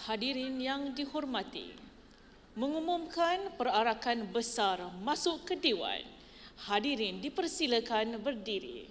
Hadirin yang dihormati, mengumumkan perarakan besar masuk ke Dewan. Hadirin dipersilakan berdiri.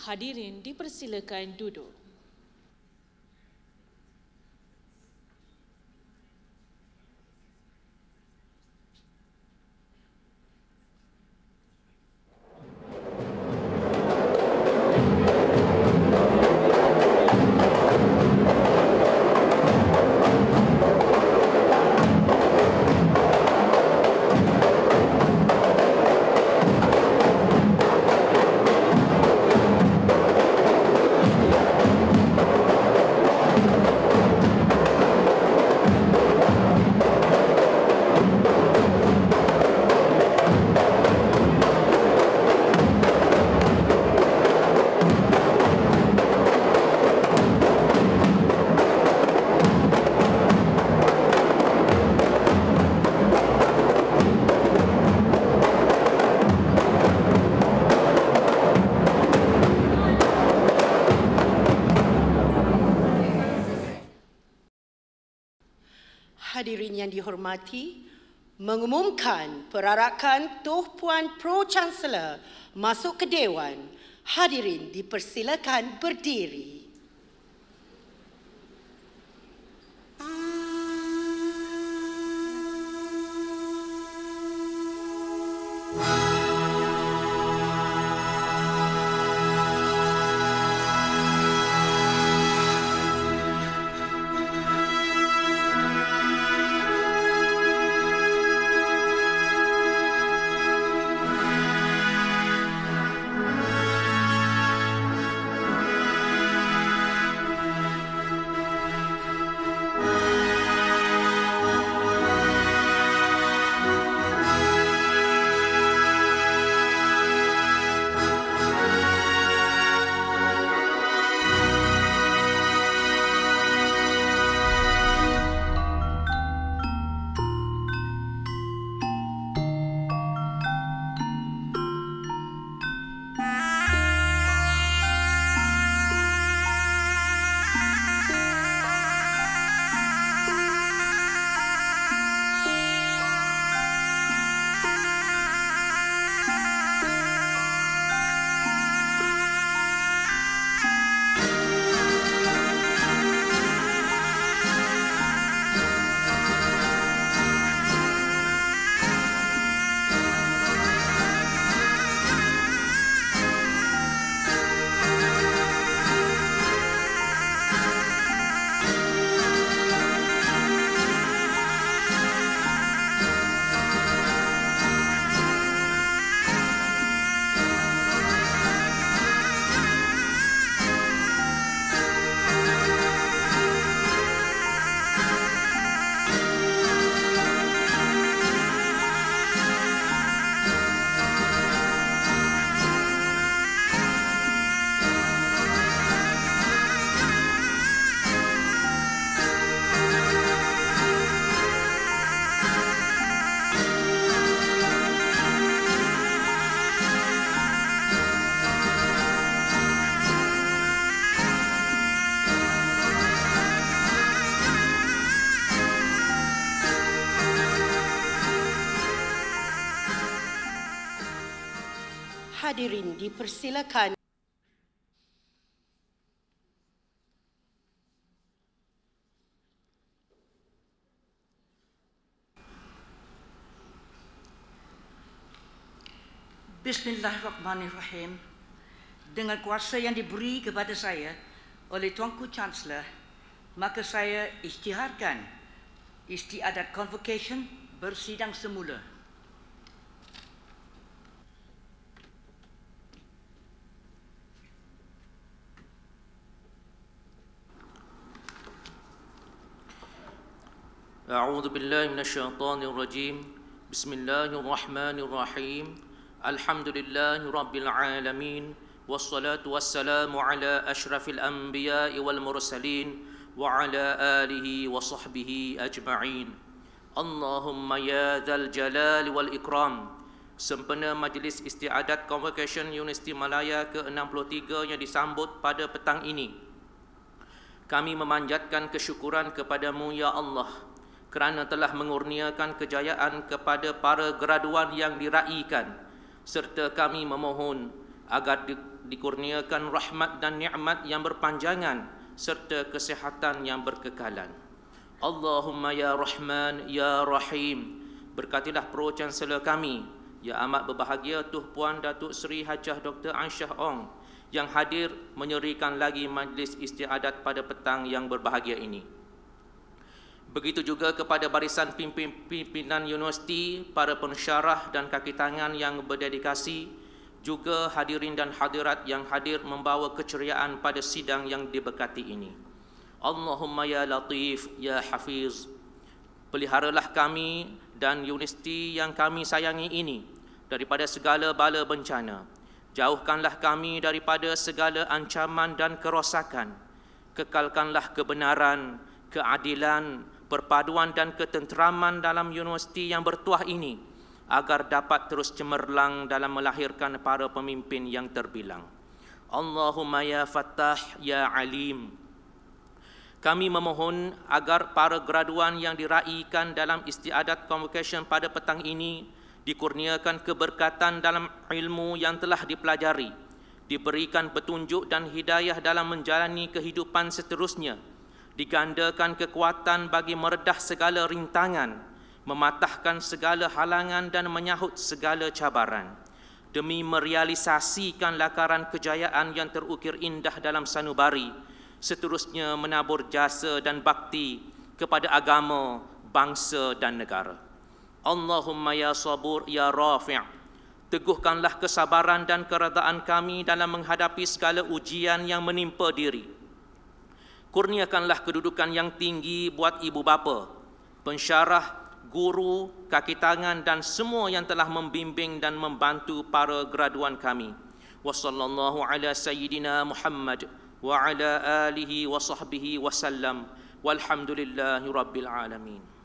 Hadirin dipersilakan duduk. Hadirin yang dihormati, mengumumkan perarakan Tuan Puan Pro-Chancellor masuk ke Dewan. Hadirin dipersilakan berdiri. Hadirin dipersilakan. Bismillahirrahmanirrahim. Dengan kuasa yang diberi kepada saya oleh Tuanku Chancellor, maka saya isytiharkan istiadat convocation bersidang semula. A'udzu billahi minasyaitonir rajim. Bismillahirrahmanirrahim. Alhamdulillahi rabbil alamin. Wassalatu wassalamu ala asyrafil anbiya'i wal mursalin wa ala alihi wa sahbihi ajma'in. Allahumma ya dzal jalali wal ikram. Sempena Majlis Istiadat Convocation Universiti Malaya ke-63 yang disambut pada petang ini, kami memanjatkan kesyukuran kepadamu ya Allah kerana telah mengurniakan kejayaan kepada para graduan yang diraikan, serta kami memohon agar dikurniakan rahmat dan nikmat yang berpanjangan serta kesihatan yang berkekalan. Allahumma ya Rahman ya Rahim, berkatilah Pro Chancellor kami yang amat berbahagia Tuh Puan Datuk Seri Hajah Dr. Aisyah Ong yang hadir menyerikan lagi majlis istiadat pada petang yang berbahagia ini. Begitu juga kepada barisan pimpinan universiti, para pensyarah dan kaki tangan yang berdedikasi, juga hadirin dan hadirat yang hadir membawa keceriaan pada sidang yang diberkati ini. Allahumma ya Latif ya Hafiz, peliharalah kami dan universiti yang kami sayangi ini daripada segala bala bencana. Jauhkanlah kami daripada segala ancaman dan kerosakan. Kekalkanlah kebenaran, keadilan, perpaduan dan ketenteraman dalam universiti yang bertuah ini agar dapat terus cemerlang dalam melahirkan para pemimpin yang terbilang. Allahumma ya Fattah ya Alim. Kami memohon agar para graduan yang diraikan dalam istiadat convocation pada petang ini dikurniakan keberkatan dalam ilmu yang telah dipelajari, diberikan petunjuk dan hidayah dalam menjalani kehidupan seterusnya, digandakan kekuatan bagi meredah segala rintangan, mematahkan segala halangan dan menyahut segala cabaran, demi merealisasikan lakaran kejayaan yang terukir indah dalam sanubari, seterusnya menabur jasa dan bakti kepada agama, bangsa dan negara. Allahumma ya Sabur ya Rafi', teguhkanlah kesabaran dan keredaan kami dalam menghadapi segala ujian yang menimpa diri. Kurniakanlah kedudukan yang tinggi buat ibu bapa, pensyarah, guru, kaki tangan dan semua yang telah membimbing dan membantu para graduan kami. Wassallallahu ala sayyidina Muhammad wa ala alihi wa sahbihi wasallam. Walhamdulillahi rabbil alamin.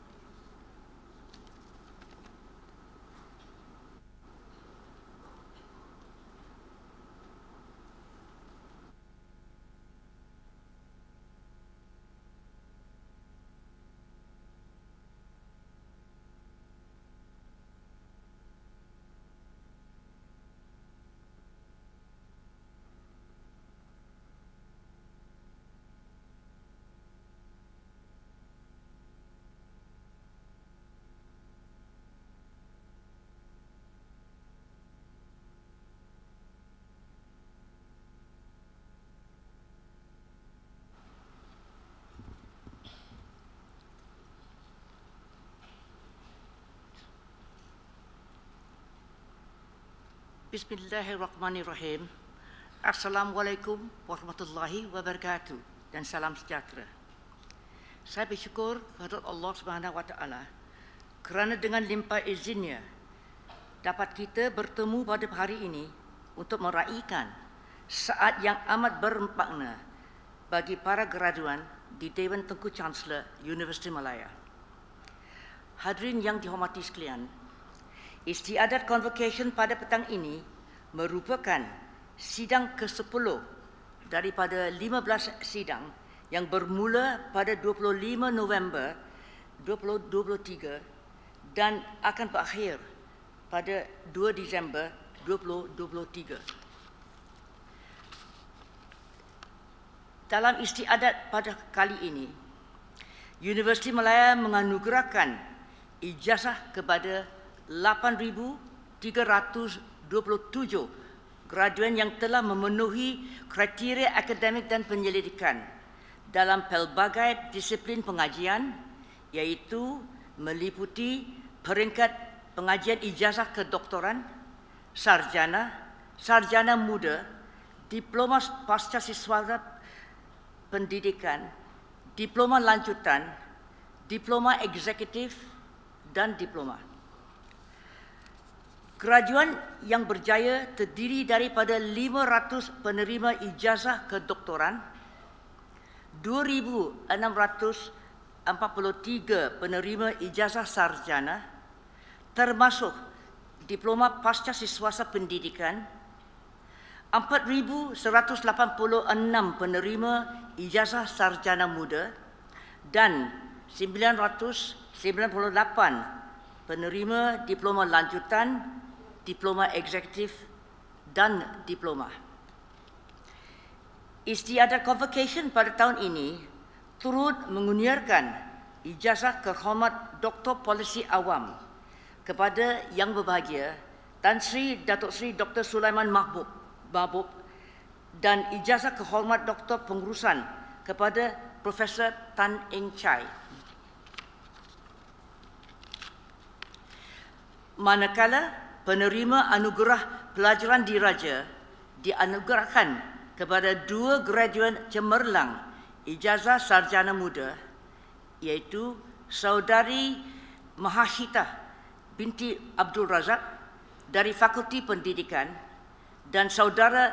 Bismillahirrahmanirrahim. Assalamualaikum warahmatullahi wabarakatuh dan salam sejahtera. Saya bersyukur kepada Allah Subhanahu wa taala kerana dengan limpah izinnya dapat kita bertemu pada hari ini untuk meraikan saat yang amat bermakna bagi para graduan di Dewan Tengku Chancellor Universiti Malaya. Hadirin yang dihormati sekalian, istiadat convocation pada petang ini merupakan sidang ke-10 daripada 15 sidang yang bermula pada 25 November 2023 dan akan berakhir pada 2 Disember 2023. Dalam istiadat pada kali ini, Universiti Malaya menganugerahkan ijazah kepada 8,327 graduan yang telah memenuhi kriteria akademik dan penyelidikan dalam pelbagai disiplin pengajian, iaitu meliputi peringkat pengajian ijazah kedoktoran, sarjana, sarjana muda, diploma pasca siswata pendidikan, diploma lanjutan, diploma eksekutif, dan diploma. Graduan yang berjaya terdiri daripada 500 penerima ijazah kedoktoran, 2,643 penerima ijazah sarjana, termasuk diploma pasca siswasa pendidikan, 4,186 penerima ijazah sarjana muda, dan 998 penerima diploma lanjutan, diploma eksekutif, dan diploma. Istiadat convocation pada tahun ini turut mengunyiarkan ijazah kehormat Doktor Polisi Awam kepada Yang Berbahagia Tan Sri Datuk Sri Dr. Sulaiman Mahbub dan ijazah kehormat Doktor Pengurusan kepada Profesor Tan Eng Chai. Manakala penerima anugerah pelajaran diraja dianugerahkan kepada 2 graduan cemerlang ijazah sarjana muda, iaitu Saudari Mahashita binti Abdul Razak dari Fakulti Pendidikan dan Saudara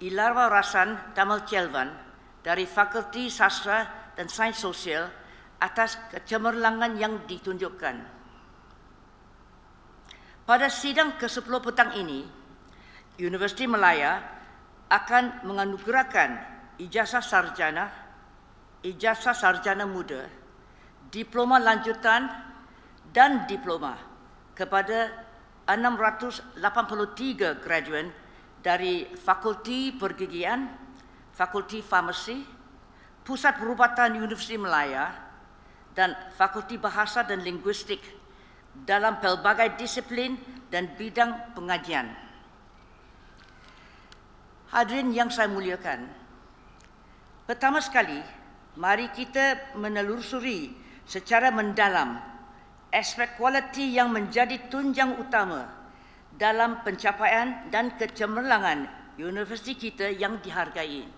Ilarwa Rasan Tamal Chelvan dari Fakulti Sastra dan Sains Sosial atas kecemerlangan yang ditunjukkan. Pada sidang ke-10 petang ini, Universiti Malaya akan menganugerahkan ijazah sarjana, ijazah sarjana muda, diploma lanjutan, dan diploma kepada 683 graduan dari Fakulti Pergigian, Fakulti Farmasi, Pusat Perubatan Universiti Malaya, dan Fakulti Bahasa dan Linguistik dalam pelbagai disiplin dan bidang pengajian. Hadirin yang saya muliakan, pertama sekali, mari kita menelusuri secara mendalam aspek kualiti yang menjadi tunjang utama dalam pencapaian dan kecemerlangan universiti kita yang dihargai.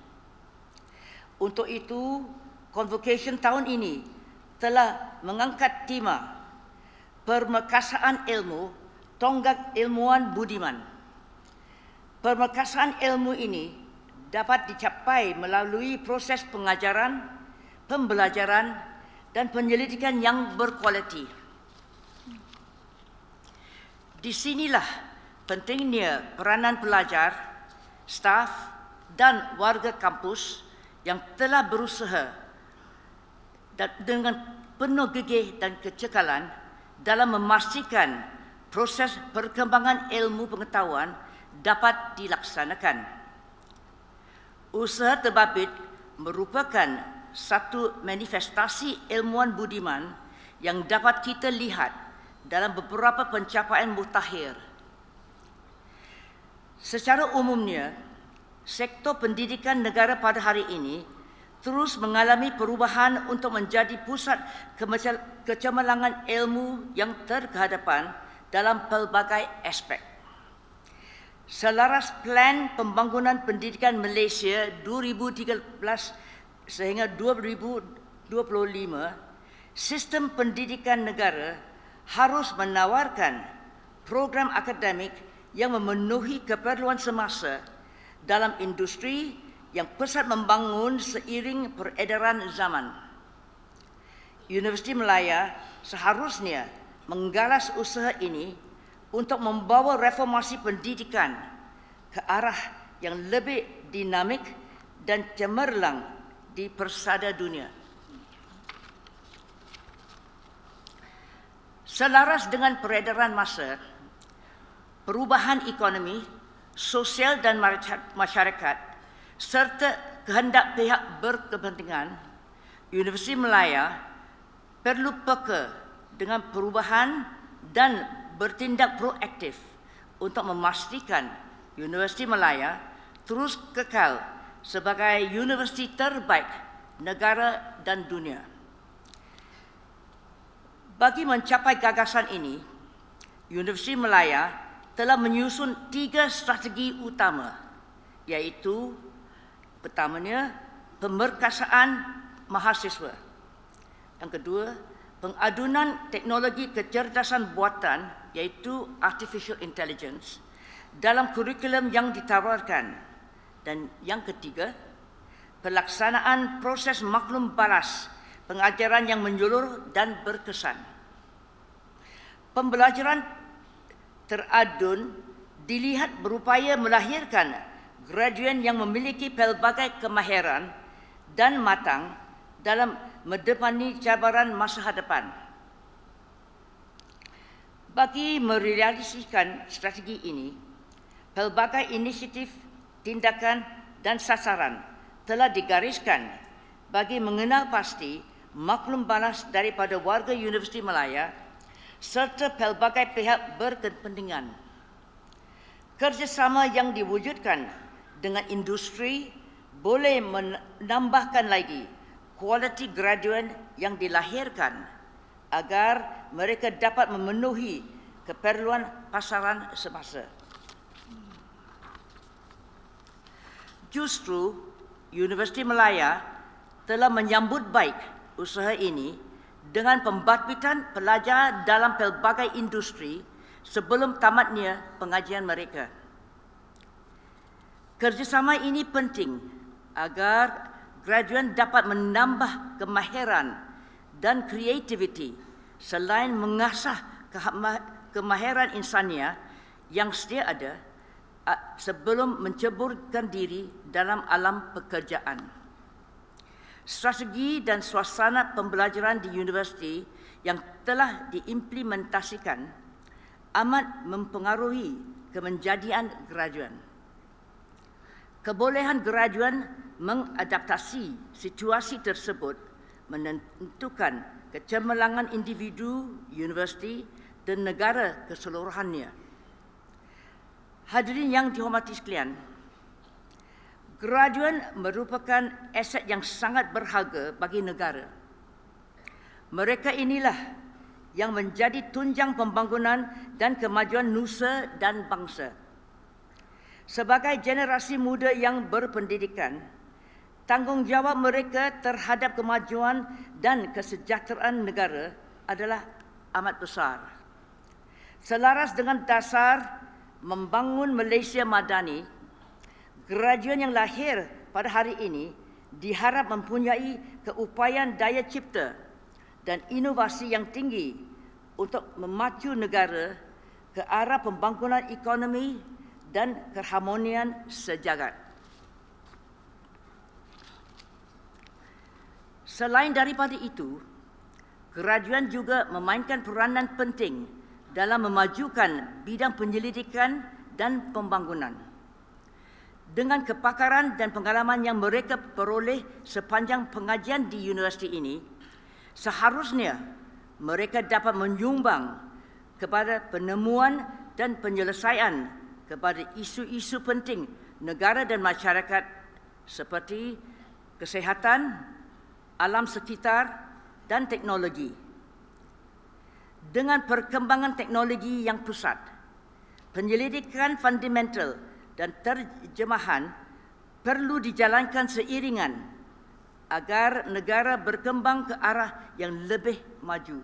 Untuk itu, convocation tahun ini telah mengangkat tema Permekasaan Ilmu, Tonggak Ilmuwan Budiman. Permekasaan ilmu ini dapat dicapai melalui proses pengajaran, pembelajaran, dan penyelidikan yang berkualiti. Di sinilah pentingnya peranan pelajar, staf, dan warga kampus yang telah berusaha dengan penuh gigih dan kecekalan dalam memastikan proses perkembangan ilmu pengetahuan dapat dilaksanakan. Usaha terbabit merupakan satu manifestasi ilmuwan budiman yang dapat kita lihat dalam beberapa pencapaian mutakhir. Secara umumnya, sektor pendidikan negara pada hari ini terus mengalami perubahan untuk menjadi pusat kecemerlangan ilmu yang terhadapan dalam pelbagai aspek. Selaras Plan Pembangunan Pendidikan Malaysia 2013 sehingga 2025, sistem pendidikan negara harus menawarkan program akademik yang memenuhi keperluan semasa dalam industri yang pesat membangun seiring peredaran zaman. Universiti Malaya seharusnya menggalas usaha ini untuk membawa reformasi pendidikan ke arah yang lebih dinamik dan cemerlang di persada dunia. Selaras dengan peredaran masa, perubahan ekonomi, sosial dan masyarakat serta kehendak pihak berkepentingan, Universiti Malaya perlu peka dengan perubahan dan bertindak proaktif untuk memastikan Universiti Malaya terus kekal sebagai universiti terbaik negara dan dunia. Bagi mencapai gagasan ini, Universiti Malaya telah menyusun 3 strategi utama, iaitu pertamanya, pemerkasaan mahasiswa. Yang kedua, pengadunan teknologi kecerdasan buatan, iaitu artificial intelligence, dalam kurikulum yang ditawarkan. Dan yang ketiga, pelaksanaan proses maklum balas pengajaran yang menyeluruh dan berkesan. Pembelajaran teradun dilihat berupaya melahirkan graduan yang memiliki pelbagai kemahiran dan matang dalam mendepani cabaran masa hadapan. Bagi merealisasikan strategi ini, pelbagai inisiatif, tindakan dan sasaran telah digariskan bagi mengenal pasti maklum balas daripada warga Universiti Malaya serta pelbagai pihak berkepentingan. Kerjasama yang diwujudkan dengan industri boleh menambahkan lagi kualiti graduan yang dilahirkan agar mereka dapat memenuhi keperluan pasaran semasa. Justru Universiti Malaya telah menyambut baik usaha ini dengan pembangkitan pelajar dalam pelbagai industri sebelum tamatnya pengajian mereka. Kerjasama ini penting agar graduan dapat menambah kemahiran dan kreativiti selain mengasah kemahiran insania yang sedia ada sebelum menceburkan diri dalam alam pekerjaan. Strategi dan suasana pembelajaran di universiti yang telah diimplementasikan amat mempengaruhi kemenjadian graduan. Kebolehan graduan mengadaptasi situasi tersebut menentukan kecemerlangan individu, universiti dan negara keseluruhannya. Hadirin yang dihormati sekalian, graduan merupakan aset yang sangat berharga bagi negara. Mereka inilah yang menjadi tunjang pembangunan dan kemajuan nusa dan bangsa. Sebagai generasi muda yang berpendidikan, tanggungjawab mereka terhadap kemajuan dan kesejahteraan negara adalah amat besar. Selaras dengan dasar membangun Malaysia Madani, graduan yang lahir pada hari ini diharap mempunyai keupayaan daya cipta dan inovasi yang tinggi untuk memacu negara ke arah pembangunan ekonomi dan keharmonian sejagat. Selain daripada itu, graduan juga memainkan peranan penting dalam memajukan bidang penyelidikan dan pembangunan. Dengan kepakaran dan pengalaman yang mereka peroleh sepanjang pengajian di universiti ini, seharusnya mereka dapat menyumbang kepada penemuan dan penyelesaian kepada isu-isu penting negara dan masyarakat seperti kesihatan, alam sekitar dan teknologi. Dengan perkembangan teknologi yang pesat, penyelidikan fundamental dan terjemahan perlu dijalankan seiringan agar negara berkembang ke arah yang lebih maju.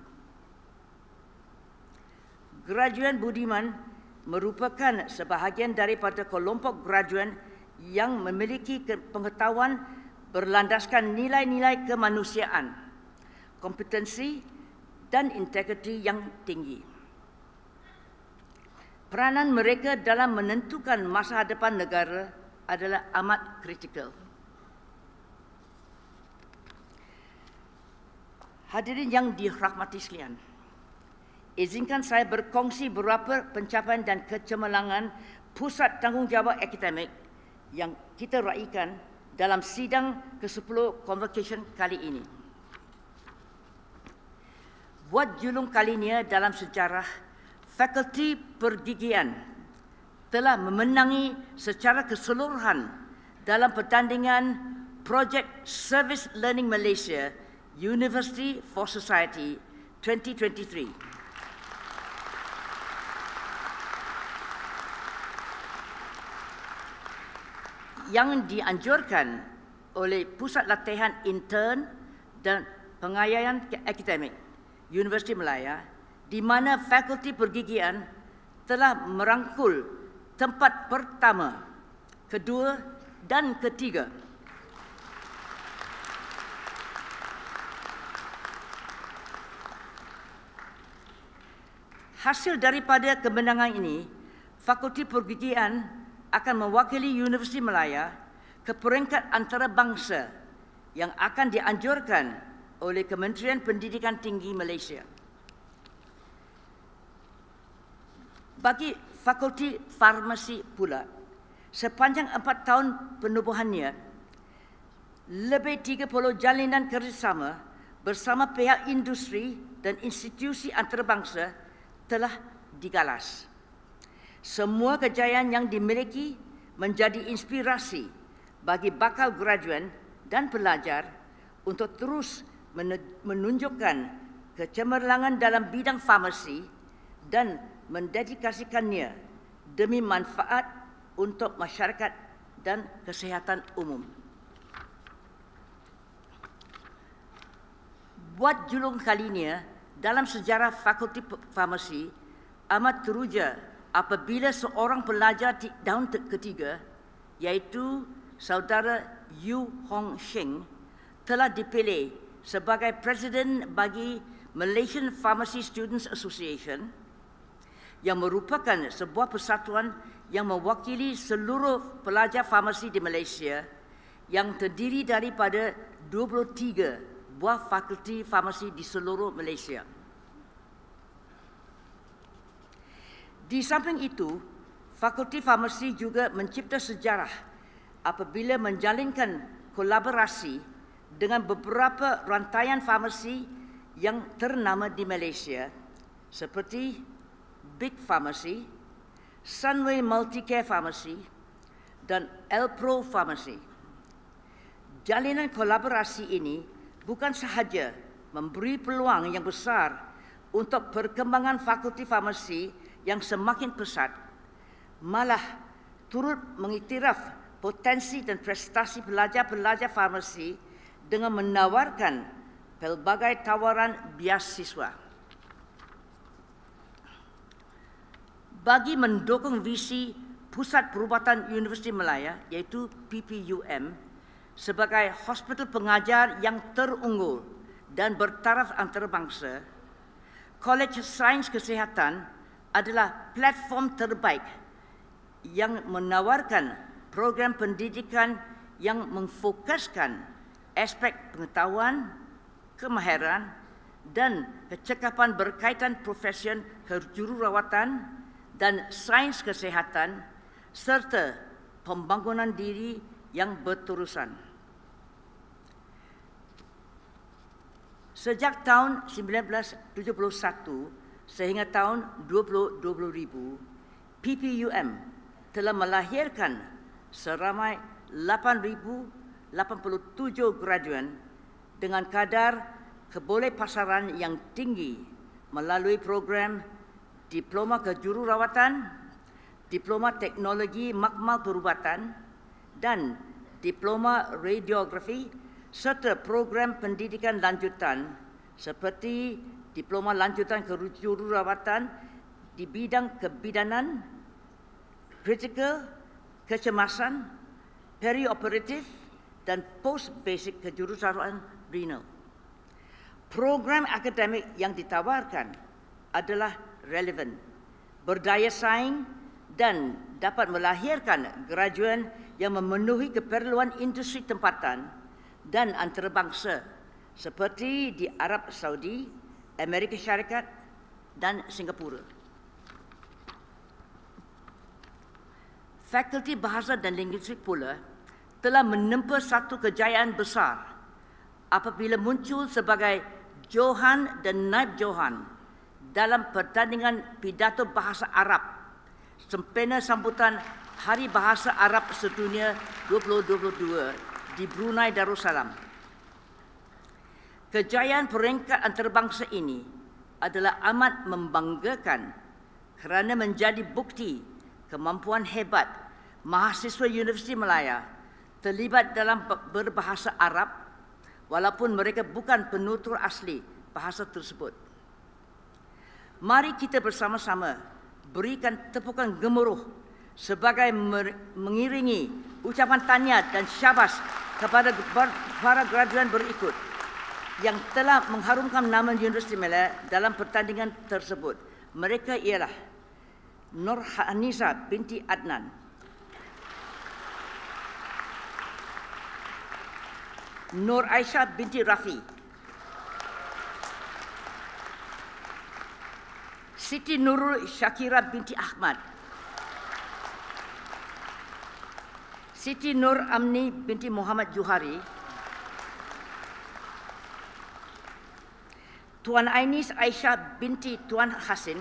Graduan budiman merupakan sebahagian daripada kelompok graduan yang memiliki pengetahuan berlandaskan nilai-nilai kemanusiaan, kompetensi dan integriti yang tinggi. Peranan mereka dalam menentukan masa depan negara adalah amat kritikal. Hadirin yang dirahmati sekalian, izinkan saya berkongsi beberapa pencapaian dan kecemerlangan Pusat Tanggungjawab Akademik yang kita raikan dalam sidang ke-10 Convocation kali ini. Buat julung kalinya dalam sejarah, Fakulti Pergigian telah memenangi secara keseluruhan dalam pertandingan Project Service Learning Malaysia University for Society 2023. Yang dianjurkan oleh Pusat Latihan Intern dan Pengayaan Akademik Universiti Malaya, di mana Fakulti Pergigian telah merangkul tempat pertama, kedua dan ketiga. Hasil daripada kemenangan ini, Fakulti Pergigian akan mewakili Universiti Malaya ke peringkat antarabangsa yang akan dianjurkan oleh Kementerian Pendidikan Tinggi Malaysia. Bagi Fakulti Farmasi pula, sepanjang 4 tahun penubuhannya, lebih 30 jalinan kerjasama bersama pihak industri dan institusi antarabangsa telah digalas. Semua kejayaan yang dimiliki menjadi inspirasi bagi bakal graduan dan pelajar untuk terus menunjukkan kecemerlangan dalam bidang farmasi dan mendedikasikannya demi manfaat untuk masyarakat dan kesihatan umum. Buat julung kalinya dalam sejarah Fakulti Farmasi, amat teruja apabila seorang pelajar tahun ketiga, iaitu saudara Yu Hong Sheng, telah dipilih sebagai Presiden bagi Malaysian Pharmacy Students Association, yang merupakan sebuah persatuan yang mewakili seluruh pelajar farmasi di Malaysia yang terdiri daripada 23 buah fakulti farmasi di seluruh Malaysia. Di samping itu, Fakulti Farmasi juga mencipta sejarah apabila menjalinkan kolaborasi dengan beberapa rantaian farmasi yang ternama di Malaysia seperti Big Pharmacy, Sunway Multicare Pharmacy dan Elpro Pharmacy. Jalinan kolaborasi ini bukan sahaja memberi peluang yang besar untuk perkembangan fakulti farmasi yang semakin pesat, malah turut mengiktiraf potensi dan prestasi pelajar-pelajar farmasi dengan menawarkan pelbagai tawaran beasiswa. Bagi mendukung visi Pusat Perubatan Universiti Malaya, iaitu PPUM, sebagai hospital pengajar yang terunggul dan bertaraf antarabangsa, Kolej Sains Kesihatan adalah platform terbaik yang menawarkan program pendidikan yang memfokuskan aspek pengetahuan, kemahiran dan kecekapan berkaitan profesion kejururawatan dan sains kesihatan serta pembangunan diri yang berterusan. Sejak tahun 1971 sehingga tahun 2020, PPUM telah melahirkan seramai 8,087 graduan dengan kadar kebolehpasaran yang tinggi melalui program Diploma Kejururawatan, Diploma Teknologi Makmal Perubatan dan Diploma Radiografi serta program pendidikan lanjutan seperti Diploma Lanjutan Kejururawatan di bidang kebidanan, kritikal, kecemasan, perioperatif dan post-basic kejuruteraan renal. Program akademik yang ditawarkan adalah relevan, berdaya saing dan dapat melahirkan graduan yang memenuhi keperluan industri tempatan dan antarabangsa seperti di Arab Saudi, Amerika Syarikat, dan Singapura. Fakulti Bahasa dan Linguistik pula telah menempa satu kejayaan besar apabila muncul sebagai Johan dan Naib Johan dalam pertandingan pidato bahasa Arab sempena sambutan Hari Bahasa Arab Sedunia 2022 di Brunei Darussalam. Kejayaan peringkat antarabangsa ini adalah amat membanggakan kerana menjadi bukti kemampuan hebat mahasiswa Universiti Malaya terlibat dalam berbahasa Arab walaupun mereka bukan penutur asli bahasa tersebut. Mari kita bersama-sama berikan tepukan gemuruh sebagai mengiringi ucapan tahniah dan syabas kepada para graduan berikut yang telah mengharumkan nama Universiti Malaya dalam pertandingan tersebut. Mereka ialah Nur Hanisa binti Adnan, Nur Aisyah binti Rafi, Siti Nurul Syakira binti Ahmad, Siti Nur Amni binti Muhammad Juhari, Tuan Ainis Aisyah binti Tuan Hasin,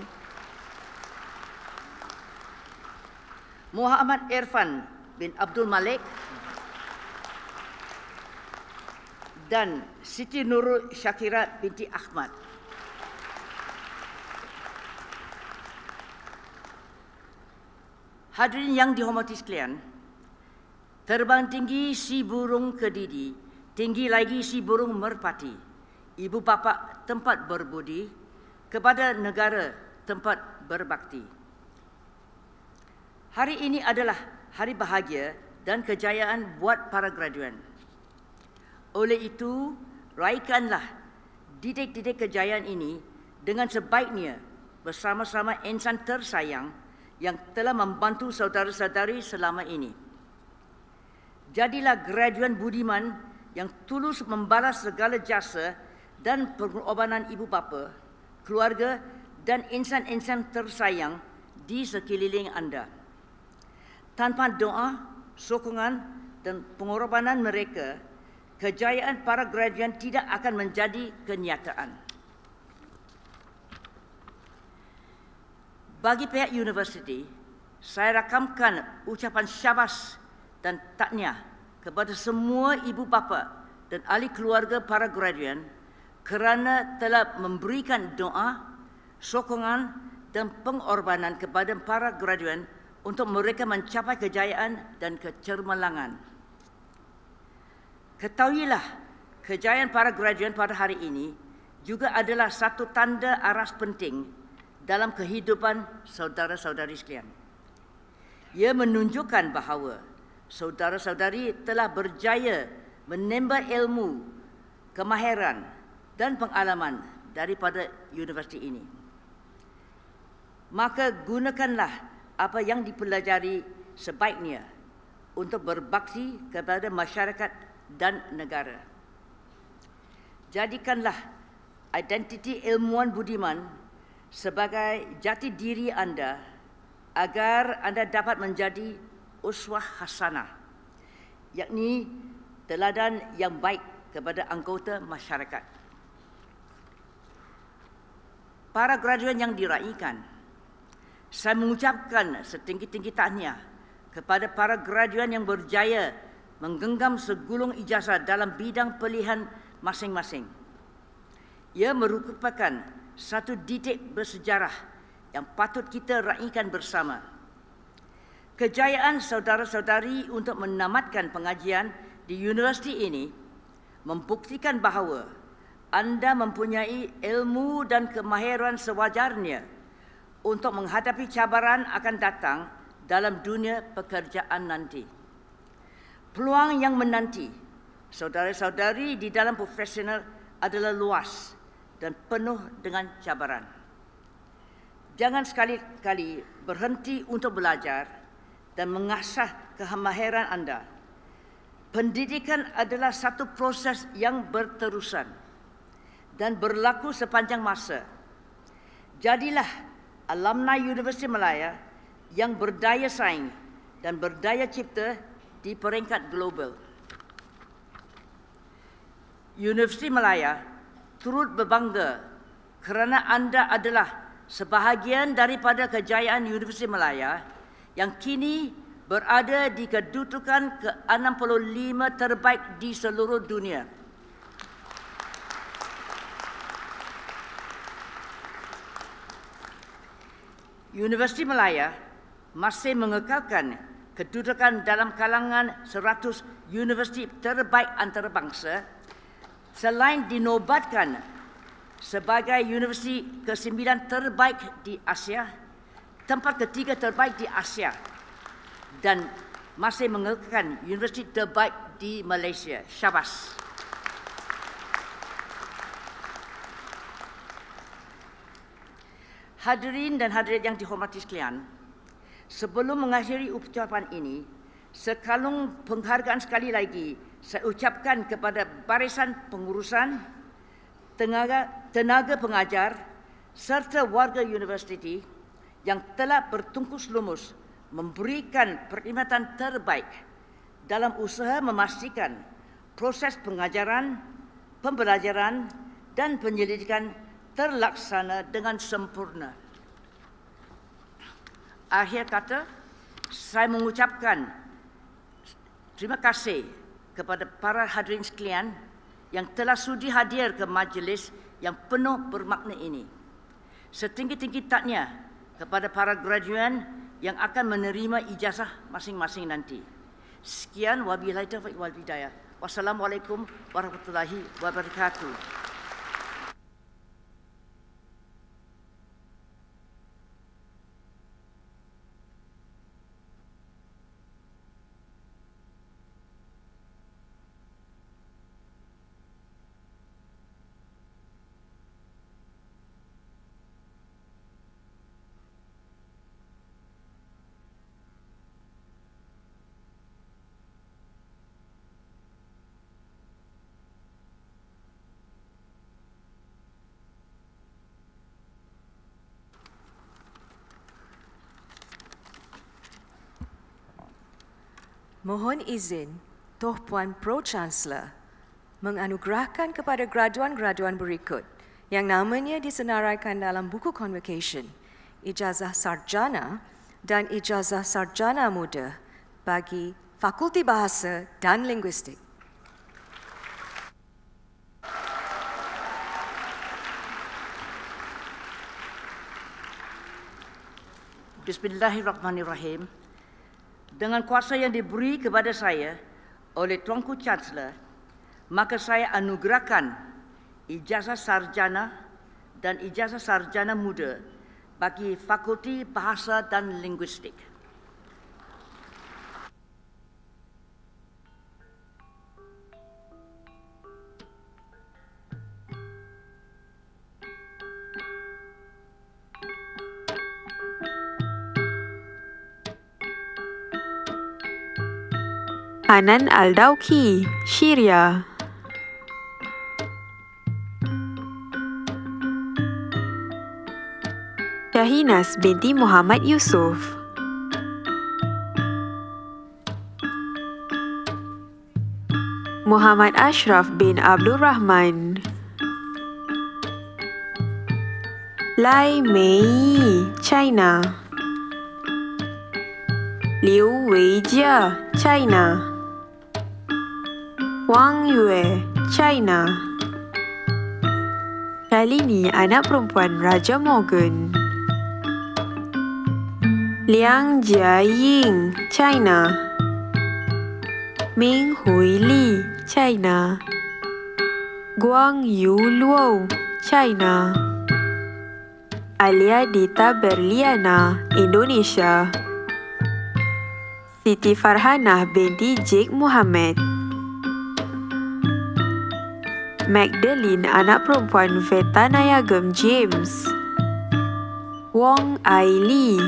Muhammad Irfan bin Abdul Malik dan Siti Nurul Syakira binti Ahmad. Hadirin yang dihormati sekalian, terbang tinggi si burung kedidi, tinggi lagi si burung merpati. Ibu bapa tempat berbudi, kepada negara tempat berbakti. Hari ini adalah hari bahagia dan kejayaan buat para graduan. Oleh itu, raikanlah didik-didik kejayaan ini dengan sebaiknya bersama-sama insan tersayang yang telah membantu saudara-saudari selama ini. Jadilah graduan budiman yang tulus membalas segala jasa dan pengorbanan ibu bapa, keluarga dan insan-insan tersayang di sekeliling anda. Tanpa doa, sokongan dan pengorbanan mereka, kejayaan para graduan tidak akan menjadi kenyataan. Bagi pihak universiti, saya rakamkan ucapan syabas dan tahniah kepada semua ibu bapa dan ahli keluarga para graduan kerana telah memberikan doa, sokongan dan pengorbanan kepada para graduan untuk mereka mencapai kejayaan dan kecermelangan. Ketahuilah, kejayaan para graduan pada hari ini juga adalah satu tanda aras penting dalam kehidupan saudara-saudari sekalian. Ia menunjukkan bahawa saudara-saudari telah berjaya menimba ilmu, kemahiran dan pengalaman daripada universiti ini. Maka gunakanlah apa yang dipelajari sebaiknya untuk berbakti kepada masyarakat dan negara. Jadikanlah identiti ilmuwan budiman sebagai jati diri anda agar anda dapat menjadi uswah hasanah, yakni teladan yang baik kepada anggota masyarakat. Para graduan yang diraikan, saya mengucapkan setinggi-tinggi tahniah kepada para graduan yang berjaya menggenggam segulung ijazah dalam bidang pilihan masing-masing. Ia merupakan satu didik bersejarah yang patut kita raikan bersama. Kejayaan saudara-saudari untuk menamatkan pengajian di universiti ini membuktikan bahawa anda mempunyai ilmu dan kemahiran sewajarnya untuk menghadapi cabaran akan datang dalam dunia pekerjaan nanti. Peluang yang menanti saudara-saudari di dalam profesional adalah luas dan penuh dengan cabaran. Jangan sekali-kali berhenti untuk belajar dan mengasah kemahiran anda. Pendidikan adalah satu proses yang berterusan dan berlaku sepanjang masa. Jadilah alumni Universiti Malaya yang berdaya saing dan berdaya cipta di peringkat global. Universiti Malaya turut berbangga kerana anda adalah sebahagian daripada kejayaan Universiti Malaya yang kini berada di kedudukan ke-65 terbaik di seluruh dunia. Universiti Malaya masih mengekalkan kedudukan dalam kalangan 100 universiti terbaik antarabangsa selain dinobatkan sebagai universiti ke-9 terbaik di Asia, tempat ketiga terbaik di Asia dan masih mengekalkan universiti terbaik di Malaysia. Syabas. Hadirin dan hadirat yang dihormati sekalian, sebelum mengakhiri ucapan ini, sekalung penghargaan sekali lagi saya ucapkan kepada barisan pengurusan, tenaga pengajar serta warga universiti yang telah bertungkus lumus memberikan perkhidmatan terbaik dalam usaha memastikan proses pengajaran, pembelajaran dan penyelidikan terlaksana dengan sempurna. Akhir kata, saya mengucapkan terima kasih kepada para hadirin sekalian yang telah sudi hadir ke majlis yang penuh bermakna ini. Setinggi-tinggi taknya kepada para graduan yang akan menerima ijazah masing-masing nanti. Sekian, wabillahi taufiq wal hidayah. Wassalamualaikum warahmatullahi wabarakatuh. Mohon izin, Toh Puan Pro-Chancellor menganugerahkan kepada graduan-graduan berikut yang namanya disenaraikan dalam buku convocation, ijazah sarjana dan ijazah sarjana muda bagi Fakulti Bahasa dan Linguistik. Bismillahirrahmanirrahim. Dengan kuasa yang diberi kepada saya oleh Tuanku Chancellor, maka saya anugerahkan ijazah sarjana dan ijazah sarjana muda bagi Fakulti Bahasa dan Linguistik. Hanan Al-Dawki, Syria. Shahinas binti Muhammad Yusuf. Muhammad Ashraf bin Abdul Rahman. Lai Mei, China. Liu Weijia, China. Wang Yue, China. Shalini, anak perempuan Raja Morgan. Liang Jiaying, China. Ming Hui Li, China. Guang Yu Luo, China. Alia Dita Berliana, Indonesia. Siti Farhanah binti Jake Muhammad. Magdalene, anak perempuan Vetanayagam James. Wong Ai Lee.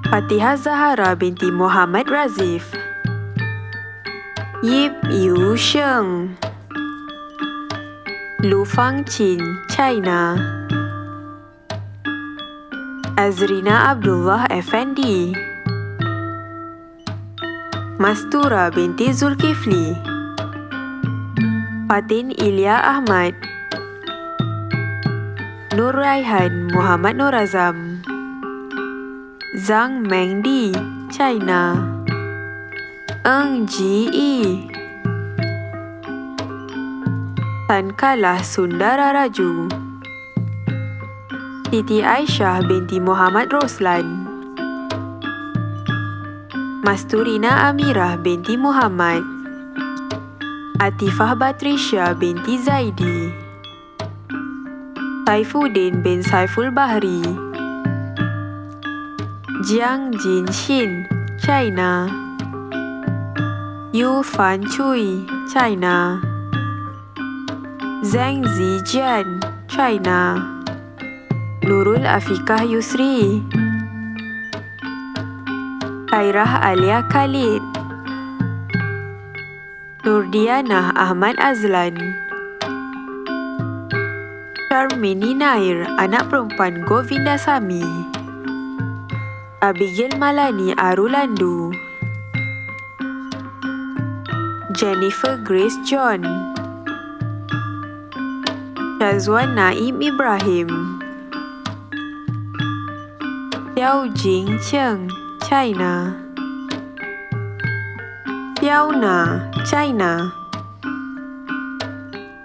Fatihah Zahara binti Muhammad Razif. Yip Yu Sheng. Lu Fangqin, China. Azrina Abdullah Effendi. Mastura binti Zulkifli. Fatin Ilya Ahmad. Nur Raihan Muhammad Nur Azam. Zhang Mengdi, China. Eng Ji Yi. Tan Kalah Sundara Raju. Siti Aisyah binti Muhammad Roslan. Masturina Amirah binti Muhammad. Atifah Batrisya binti Zaidi. Saifuddin bin Saiful Bahri. Jiang Jinxin, China. Yu Fan Chui, China. Zhang Zijian, China. Nurul Afikah Yusri. Khairah Alia Khalid. Nurdianah Ahmad Azlan. Charmini Nair, anak perempuan Govindasamy. Abigail Malani Arulandu. Jennifer Grace John. Shazwan Naim Ibrahim. Xiao Jing Cheng, China. Fiona, China.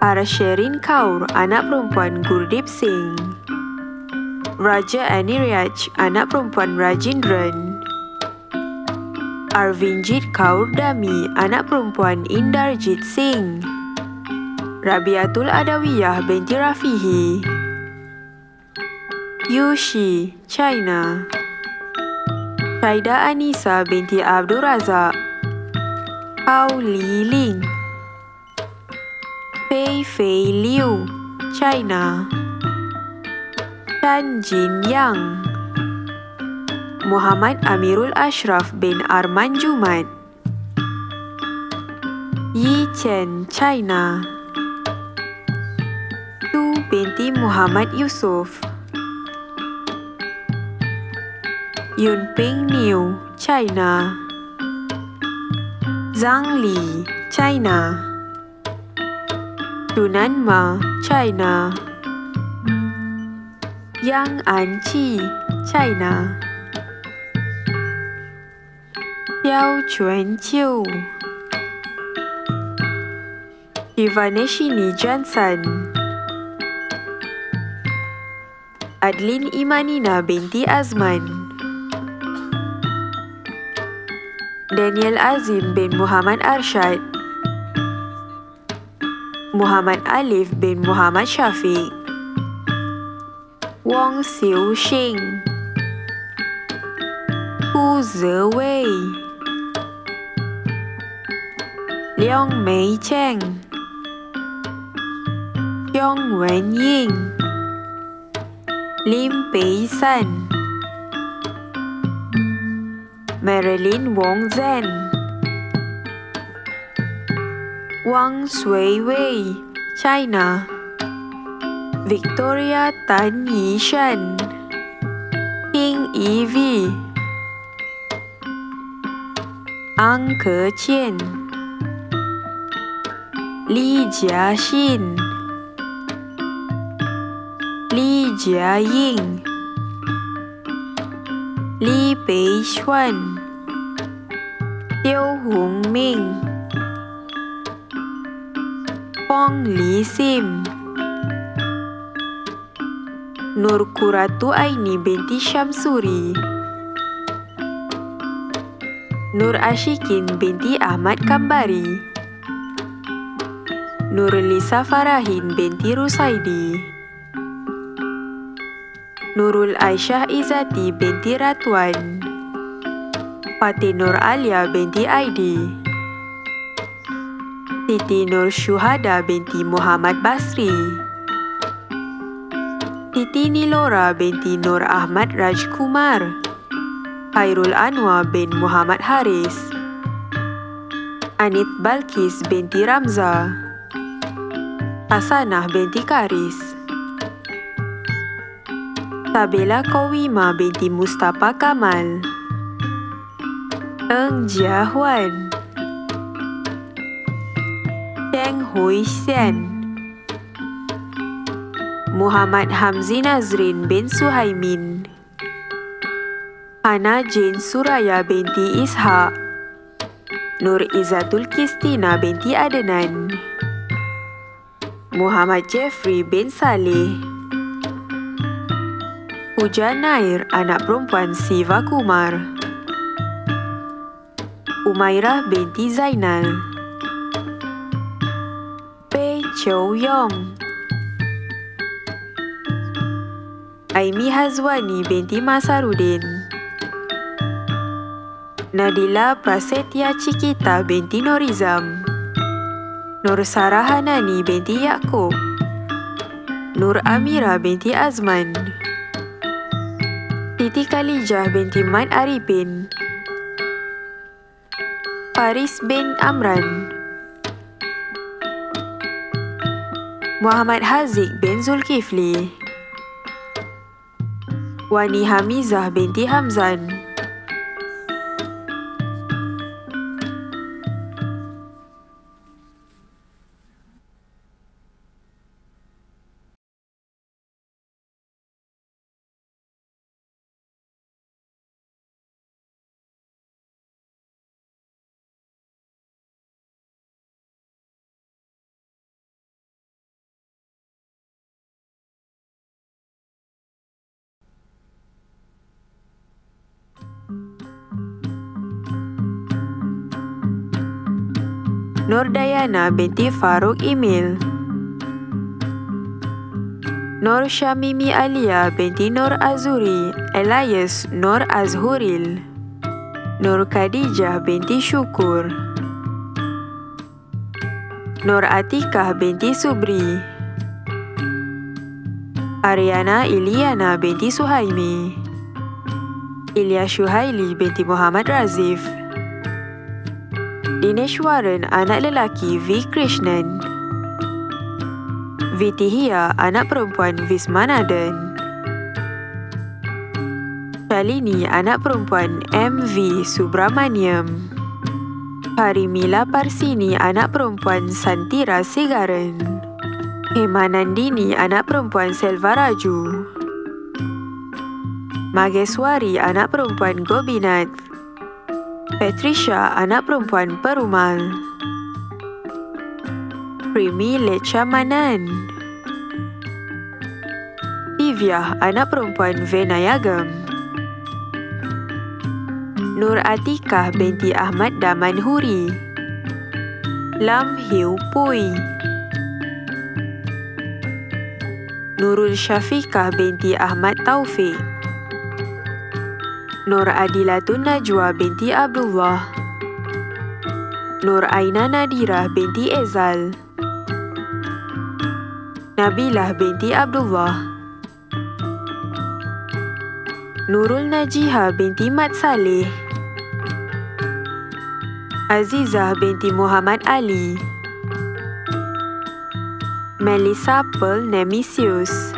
Arsherin Kaur, anak perempuan Gurdip Singh. Raja Aniryaj, anak perempuan Rajendran. Arvinjit Kaur Dami, anak perempuan Indarjit Singh. Rabiatul Adawiyah binti Rafihi. Yushi, China. Syaida Anisa binti Abdul Razak. Pao Li Ling. Fei Fei Liu, China. Chan Jin Yang. Muhammad Amirul Ashraf bin Arman Jumat. Yi Chen, China. Tu binti Muhammad Yusuf. Yunping Niu, China. Zhang Li, China. Yunan Ma, China. Yang Anqi, China. Xiao Chuanqiu. Ivaneshini Johnson. Adlin Imanina binti Azman. Daniel Azim bin Muhammad Arshad. Muhammad Alif bin Muhammad Syafiq. Wang Xiu Xing. Hu Zewei. Leong Mei Cheng. Yong Wen Ying. Lim Pei San. Marilyn Wong Zhen. Wang Sui Wei, China. Victoria Tan Yishan. Ping Yivi. Ang Keqian. Li Jiaxin. Li Jiaying. Li Beixuan. Liu Hongming. Fong Li Sim. Nur Kuratu Aini binti Syamsuri. Nur Ashikin binti Ahmad Kambari. Nur Lisa Farahin binti Rusaidi. Nurul Aisyah Izati binti Ratwan. Fatih Nur Alia binti Aidi. Siti Nur Syuhada binti Muhammad Basri. Siti Nilora binti Nur Ahmad Rajkumar. Khairul Anwar bin Muhammad Haris. Anit Balkis binti Ramza. Hasanah binti Karis, Sabila Kowima binti Mustafa Kamal, Eng Jia Huan, Cheng Hui Sian, Muhammad Hamzi Nazrin bin Suhaimin, Hana Jane Suraya binti Ishak, Nur Izzatul Kistina binti Adnan, Muhammad Jeffrey bin Saleh, Puja Nair anak perempuan Siva Kumar, Umairah binti Zainal, Pei Chow Yong, Aimi Hazwani binti Masarudin, Nadila Prasetya Cikita binti Norizam, Nur Sarah Hanani binti Yaakob, Nur Amira binti Azman, Siti Khalijah binti Mat Arifin, Faris bin Amran, Muhammad Haziq bin Zulkifli, Wani Hamizah binti Hamzan, Nur Dayana binti Faruk Emil, Nur Syamimi Alia binti Nur Azuri alias Nur Azhuril, Nur Khadijah binti Syukur, Nur Atikah binti Subri, Ariana Iliana binti Suhaimi, Ilya Syuhaili binti Muhammad Razif, Dineshwaran anak lelaki V. Krishnan, Vitihia anak perempuan Vismanadan, Shalini anak perempuan M.V. Subramaniam, Parimila Parsini anak perempuan Santira Sigaran, Hemanandini anak perempuan Selva Raju, Mageswari anak perempuan Gobinath, Patricia anak perempuan Perumal, Primi Lechamanan, Divya anak perempuan Venayagam, Nur Atikah binti Ahmad Daman Huri, Lam Hiu Pui, Nurul Syafiqah binti Ahmad Taufik, Nur Adilatun Najwa binti Abdullah, Nur Aina Nadirah binti Ezal, Nabilah binti Abdullah, Nurul Najiha binti Mat Saleh, Azizah binti Muhammad Ali, Melissa Pearl Nemesius,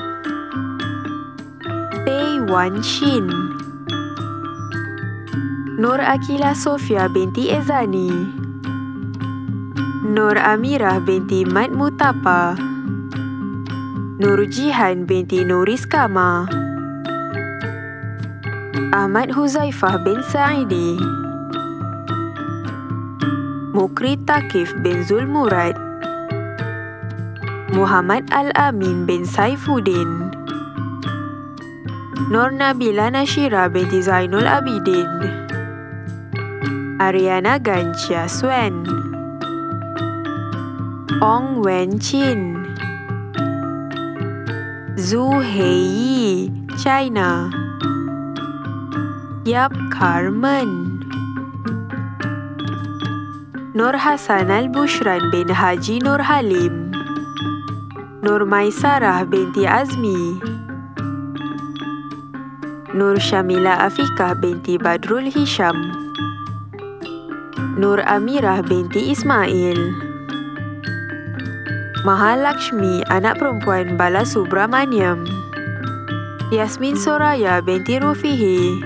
Tay Wan Shin, Nur Akila Sofia binti Ezani, Nur Amirah binti Mat Mutapa, Nur Jihan binti Nuris Kama, Ahmad Huzaifah bin Saidi, Mukri Takif bin Zulmurad, Muhammad Al-Amin bin Saifuddin, Nur Nabila Nashira binti Zainul Abidin, Ariana Gancia Swen, Ong Wen Chin, Zhu Heiyi China, Yap Carmen, Nur Hasan Al-Bushran bin Haji Nur Halim, Nur Maisarah binti Azmi, Nur Syamila Afikah binti Badrul Hisham, Nur Amirah binti Ismail, Mahalakshmi, anak perempuan Balasubramaniam. Yasmin Soraya binti Rufihi.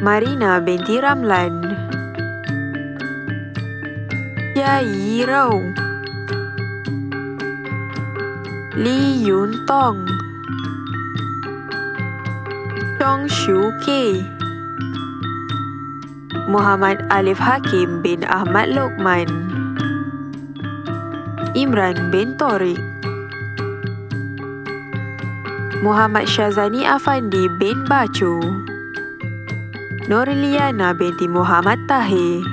Marina binti Ramlan. Yai Rau. Lee Yun Tong. Chong Shu K. Muhammad Alif Hakim bin Ahmad Lokman. Imran bin Torik. Muhammad Syazani Afandi bin Bacu. Nurliana binti Muhammad Tahir.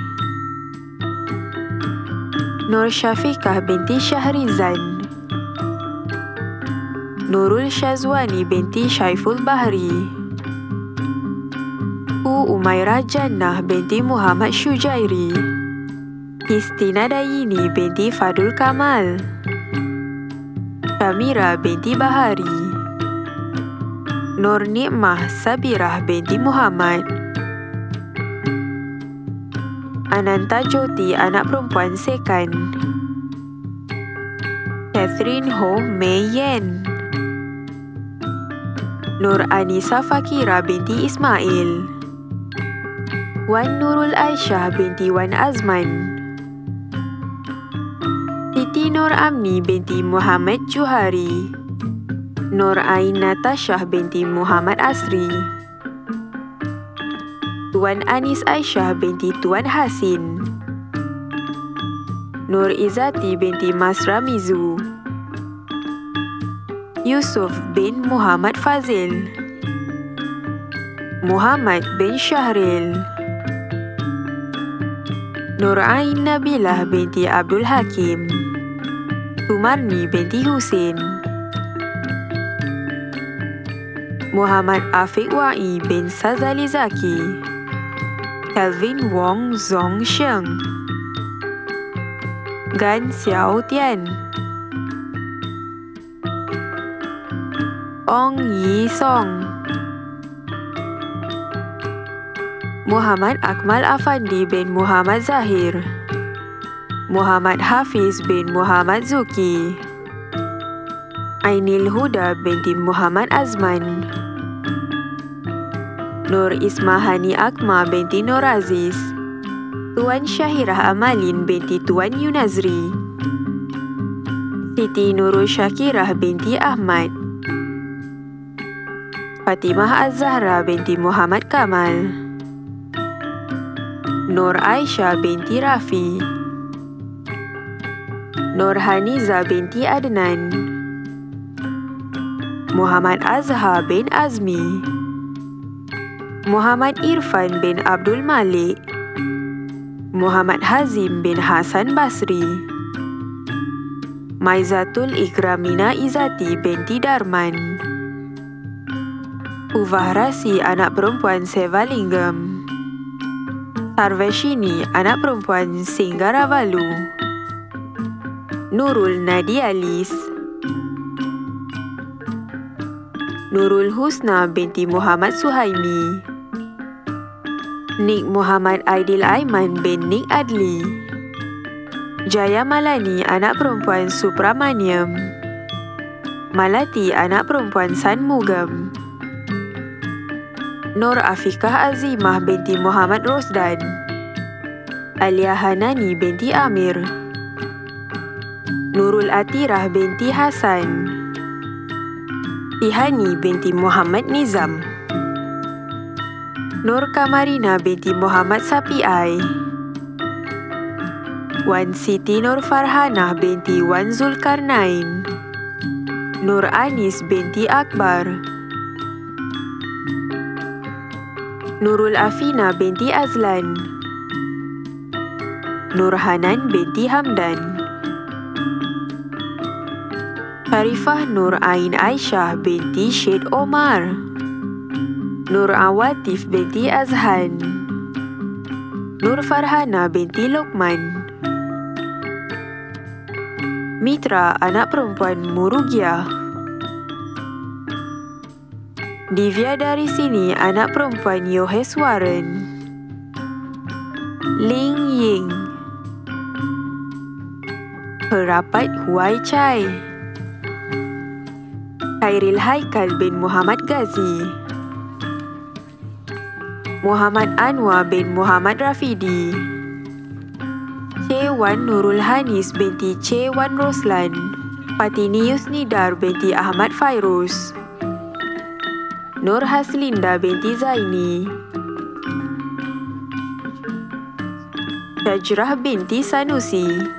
Nur Syafiqah binti Syahrizan. Nurul Syazwani binti Syaiful Bahri. Umairah Jannah binti Muhammad Syujairi. Istina Dayini binti Fadul Kamal. Syamira binti Bahari. Nur Nikmah Sabirah binti Muhammad. Ananta Joti, anak perempuan Sekan. Catherine Ho Mei Yen. Nur Anissa Fakira binti Ismail. Wan Nurul Aisyah binti Wan Azman. Siti Nur Amni binti Muhammad Juhari. Nur Ain Natashah binti Muhammad Asri. Tuan Anis Aisyah binti Tuan Hasin. Nur Izzati binti Mas Ramizu. Yusuf bin Muhammad Fazil. Muhammad bin Syahril. Nur Ain Nabilah binti Abdul Hakim. Sumarni binti Husin. Muhammad Afiq Wa'i bin Sazali Zaki. Kelvin Wong Zong Sheng. Gan Xiao Tian. Ong Yi Song. Muhammad Akmal Afandi bin Muhammad Zahir. Muhammad Hafiz bin Muhammad Zuki. Ainil Huda binti Muhammad Azman. Nur Ismahani Akma binti Nur Aziz. Tuan Syahirah Amalin binti Tuan Yunazri. Siti Nurul Syakirah binti Ahmad. Fatimah Az-Zahra binti Muhammad Kamal. Nur Aisyah binti Rafi. Nur Haniza binti Adnan. Muhammad Azhar bin Azmi. Muhammad Irfan bin Abdul Malik. Muhammad Hazim bin Hasan Basri. Maizatul Ikramina Izati binti Darman. Uvahrasi, anak perempuan Sevalingam. Sarveshini, anak perempuan Singgaravalu. Nurul Nadialis. Nurul Husna binti Muhammad Suhaimi. Nik Muhammad Aidil Aiman bin Nik Adli. Jaya Malani, anak perempuan Supramaniam. Malati, anak perempuan Sanmugam. Nur Afikah Azimah binti Muhammad Rosdan. Alia Hanani binti Amir. Nurul Atirah binti Hasan. Tihani binti Muhammad Nizam. Nur Kamarina binti Muhammad Sapiai. Wan Siti Nur Farhanah binti Wan Zulkarnain. Nur Anis binti Akbar. Nurul Afina binti Azlan. Nur Hanan binti Hamdan. Sharifah Nur Ain Aisyah binti Syed Omar. Nur Awatif binti Azhan. Nur Farhana binti Lokman. Mitra, anak perempuan Murugiah. Divya dari sini, anak perempuan Yoheswaran. Ling Ying. Perapat Huai Chai, Khairil Haikal bin Muhammad Ghazi, Muhammad Anwar bin Muhammad Rafidi, Wan Nurul Hanis binti Wan Roslan, Patini Yusnidar binti Ahmad Fairuz, Nur Haslinda binti Zaini, Syajrah binti Sanusi,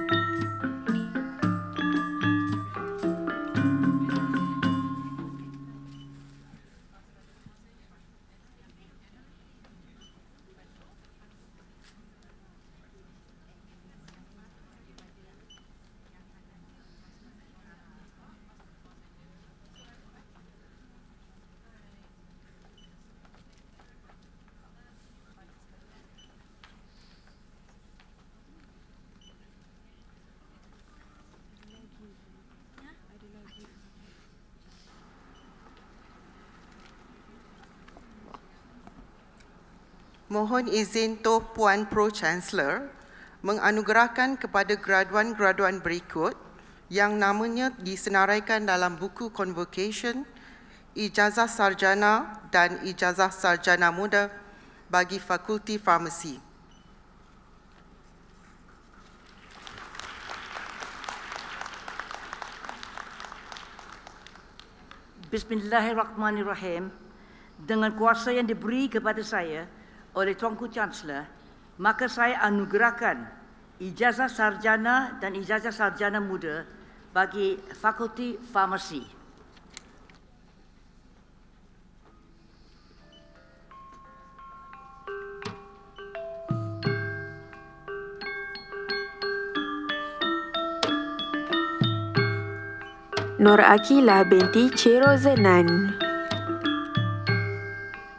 Mohon izin Tuan Puan Pro-Chancellor menganugerahkan kepada graduan-graduan berikut yang namanya disenaraikan dalam buku Convocation, Ijazah Sarjana dan Ijazah Sarjana Muda bagi Fakulti Farmasi. Bismillahirrahmanirrahim. Dengan kuasa yang diberi kepada saya oleh Tuanku Chancellor, maka saya anugerahkan ijazah sarjana dan ijazah sarjana muda bagi Fakulti Farmasi. Nur Akilah binti Rozanan,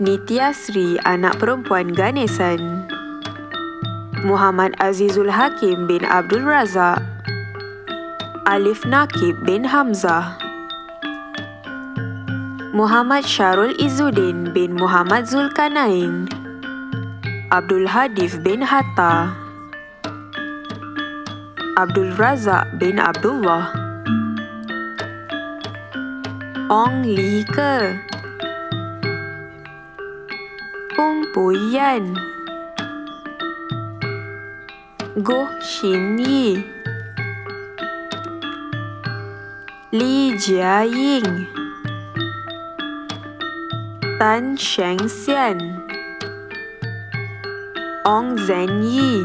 Nitya Sri anak perempuan Ganesan, Muhammad Azizul Hakim bin Abdul Razak, Alif Nakib bin Hamzah, Muhammad Syarul Izzuddin bin Muhammad Zulkarnain, Abdul Hadif bin Hatta, Abdul Razak bin Abdullah, Ong Li Ke, Puyan, Goh Xin Yi, Li Jiaying, Tan Sheng Xian, Ong Zhen Yi,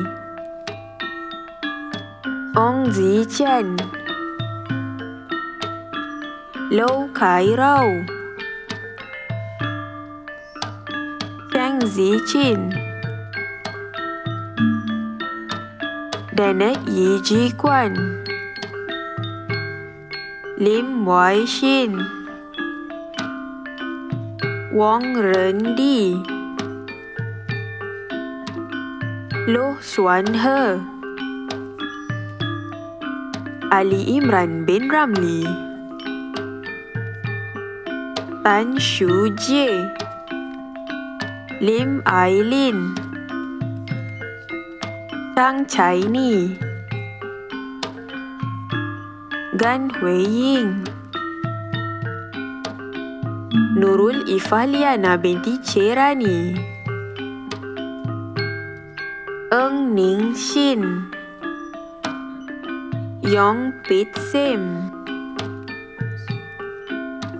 Ong Zijian, Lou Kai Rao, Chang Zichin, Danet Yi Ji Quan, Lim Wai Shin, Wong Ren Di, Loh Xuan He, Ali Imran bin Ramli, Tan Shu Jie, Lim Ailin, Chang Chai Ni, Gan Hui Ying, Nurul Ifahliana binti Cerani, Eng Ning Shin, Yong Pit Sim,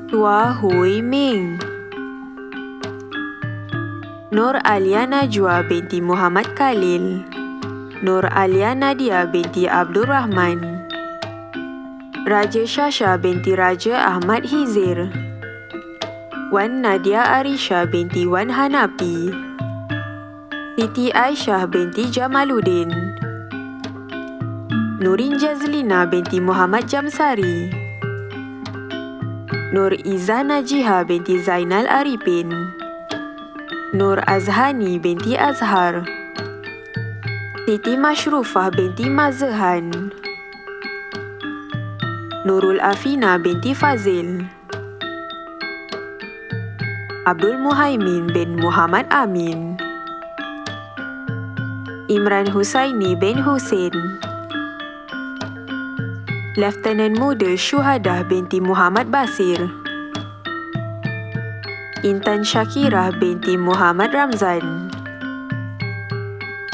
Tua Hui Ming, Nur Aliana Jua binti Muhammad Khalil, Nur Aliana Dia binti Abdul Rahman, Raja Shasha binti Raja Ahmad Hizir, Wan Nadia Arisha binti Wan Hanapi, Siti Aisyah binti Jamaluddin, Nurin Jazlina binti Muhammad Jamsari, Nur Izana Jiha binti Zainal Arifin, Nur Azhani binti Azhar, Siti Mashrufah binti Mazhan, Nurul Afina binti Fazil, Abdul Muhaimin bin Muhammad Amin, Imran Husaini bin Husin, Lieutenant Muda Syuhadah binti Muhammad Basir, Intan Syakirah binti Muhammad Ramzan,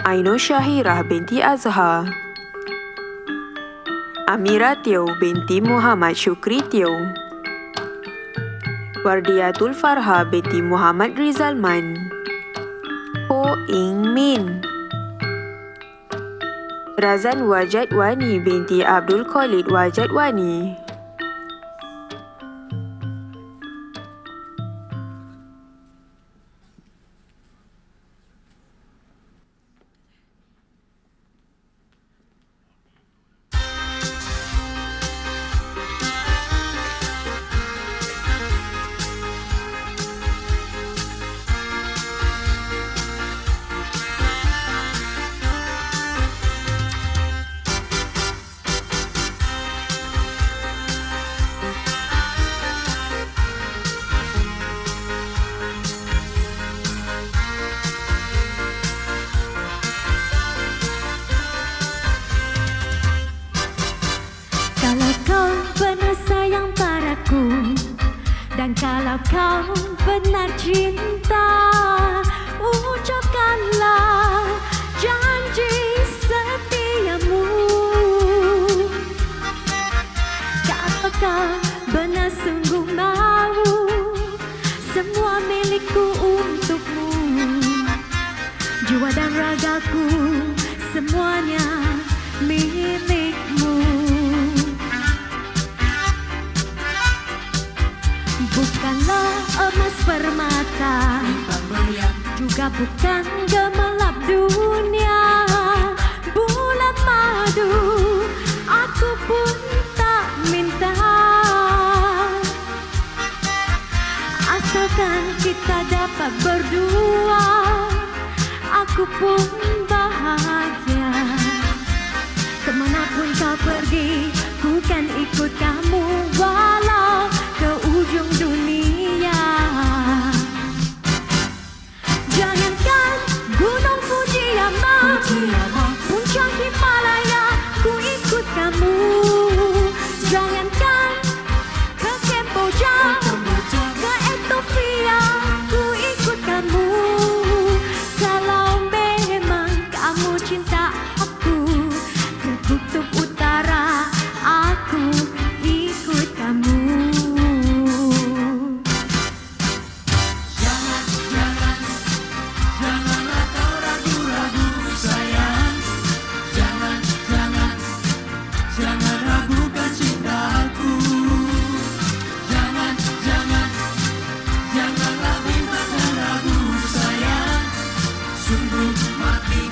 Ainur Syahirah binti Azhar, Amira Teo binti Muhammad Syukri Teo, Wardiyatul Farha binti Muhammad Rizalman, Ho Ing Min, Razan Wajad Wani binti Abdul Khalid Wajad Wani, dan kalau kau benar cinta, ucapkanlah janji setiamu. Kalau kau benar sungguh mau, semua milikku untukmu, jiwa dan ragaku semuanya milikmu. Bukanlah emas permata, juga bukan gemerlap dunia, bulan madu aku pun tak minta, asalkan kita dapat berdua, aku pun bahagia. Kemanapun kau pergi, ku kan ikut kamu walau ke ujung dunia. Jangankan gunung Fujiyama, puncak Himalaya, ku ikut kamu. Jangankan ke Kamboja, ke Ethiopia, ku ikut kamu. Kalau memang kamu cinta aku, ke kutub utara aku ikut kamu. Janganlah kau ragu-ragu sayang. Jangan ragukan cintaku. Janganlah bimbangkan ragu sayang. Sungguh mati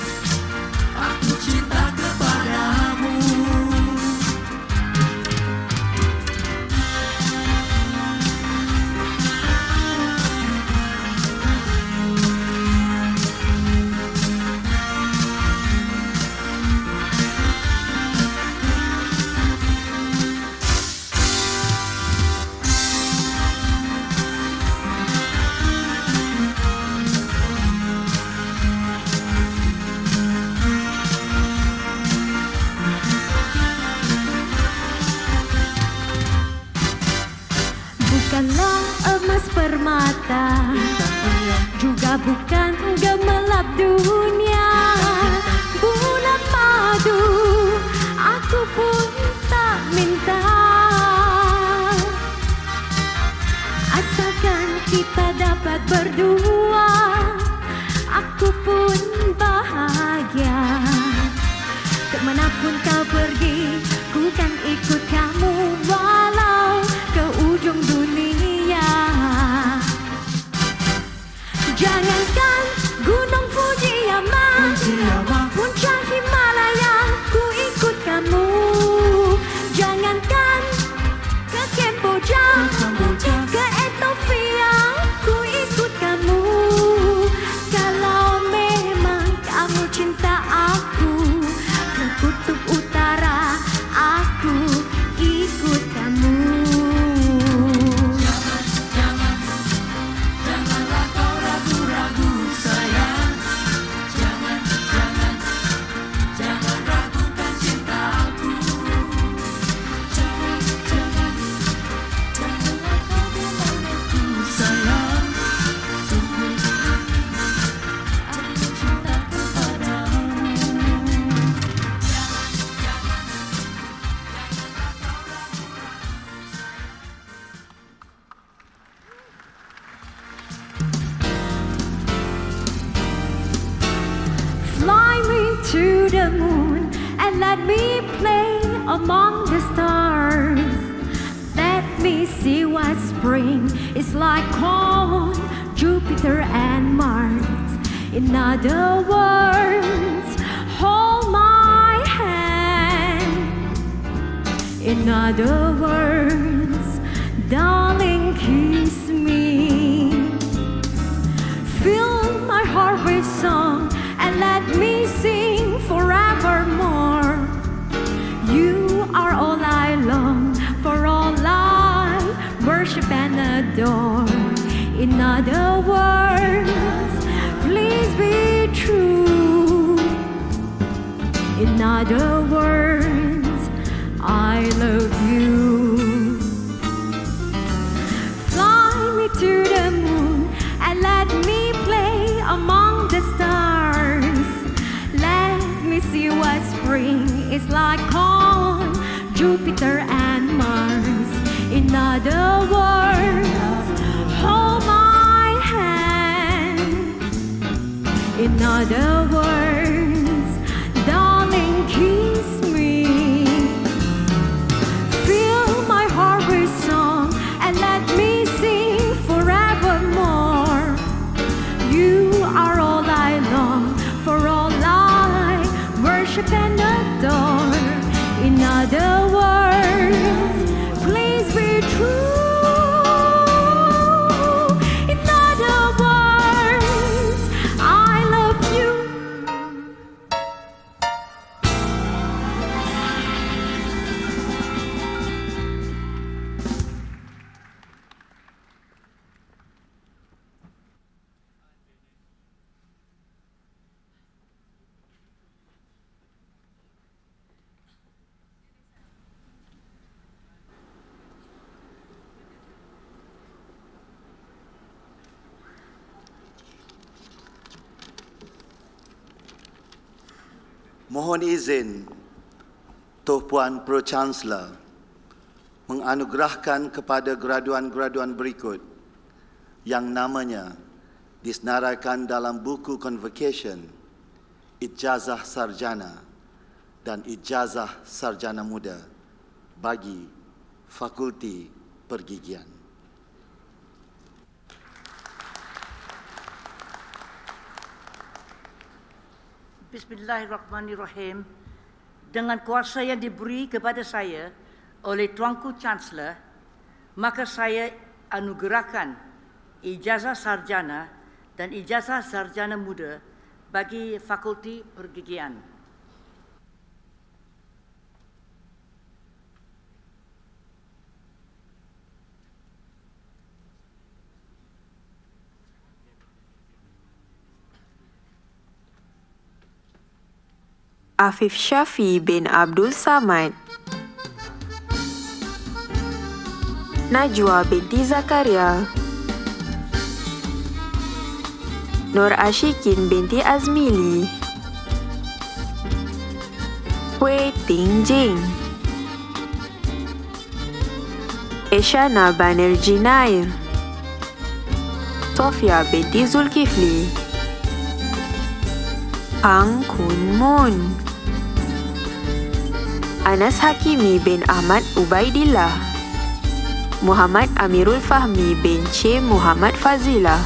aku cinta kepadamu. Bukanlah emas permata, juga bukan gemerlap dunia, bulan madu aku pun tak minta, asalkan kita dapat berdua, aku pun bahagia. Kemanapun kau pergi, ku kan ikut kamu walau ke ujung dunia. Jangankan gunung Fujiyama, puncak Himalaya, ku ikut kamu. Jangankan ke Kamboja, ke Ethiopia, ku ikut kamu. Kalau memang kamu cinta aku, ke kutub utara aku ikut kamu. let me play among the stars. Let me see what spring is like on Jupiter and Mars. In other words, hold my hand. In other words, darling, kiss me. Fill my heart with song and let me sing forevermore. You are all I long for, all I worship and adore. In other words, please be true. In other words, I love you. Fly me to the moon and let me play among the stars. Let me see what spring is like on Jupiter and Mars. In other words, hold my hand. In other words, darling, kiss me. Fill my heart with song and let me sing forevermore. You are all I long for, all I worship and adore. In other words, please be true. In other words, I love you. Mohon izin Tuan Puan Pro-Chancellor menganugerahkan kepada graduan-graduan berikut yang namanya disenaraikan dalam buku Convocation, Ijazah Sarjana dan Ijazah Sarjana Muda bagi Fakulti Pergigian. Bismillahirrahmanirrahim. Dengan kuasa yang diberi kepada saya oleh Tuanku Chancellor, maka saya anugerahkan ijazah sarjana dan ijazah sarjana muda bagi Fakulti Pergigian. Afif Syafi bin Abdul Samad, Najwa binti Zakaria, Nur Ashikin binti Azmili, Hui Ting Jing, Eshana Banerjee Nair, Sofia binti Zulkifli, Ang Kun Moon, Anas Hakimi bin Ahmad Ubaidillah, Muhammad Amirul Fahmi bin C. Muhammad Fazilah,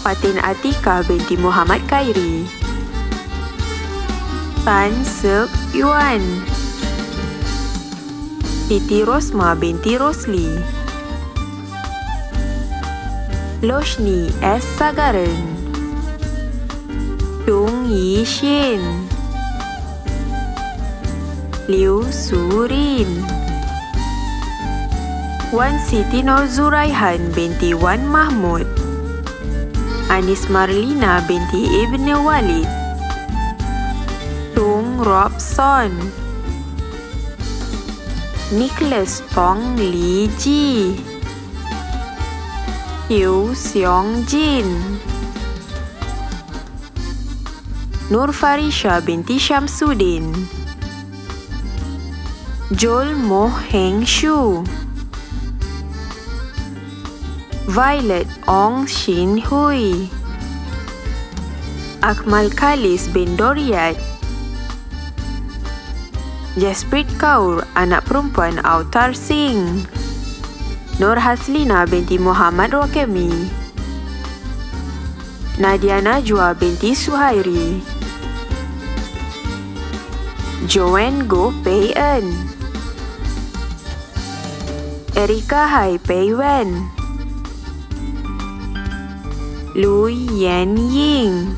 Fatin Atika binti Muhammad Khairi, Tan Seok Yuan, Siti Rosma binti Rosli, Loshni S. Sagaran, Chung Yi Shin, Liu Surin, Wan Siti Nur Zuraihan binti Wan Mahmud, Anis Marlina binti Ibn Walid, Tung Robson, Nicholas Tong Li Ji, Hiu Seong Jin, Nur Farisha binti Syamsuddin, Jol Moh Heng Shu, Violet Ong Shin Hui, Akmal Khalis bin Doriat, Jasprit Kaur, anak perempuan Autar Singh. Nur Haslina binti Muhammad Rokemi. Nadia Najwa binti Suhairi. Joanne Go Pei En. Erika Hai Pei Wen. Lu Yan Ying.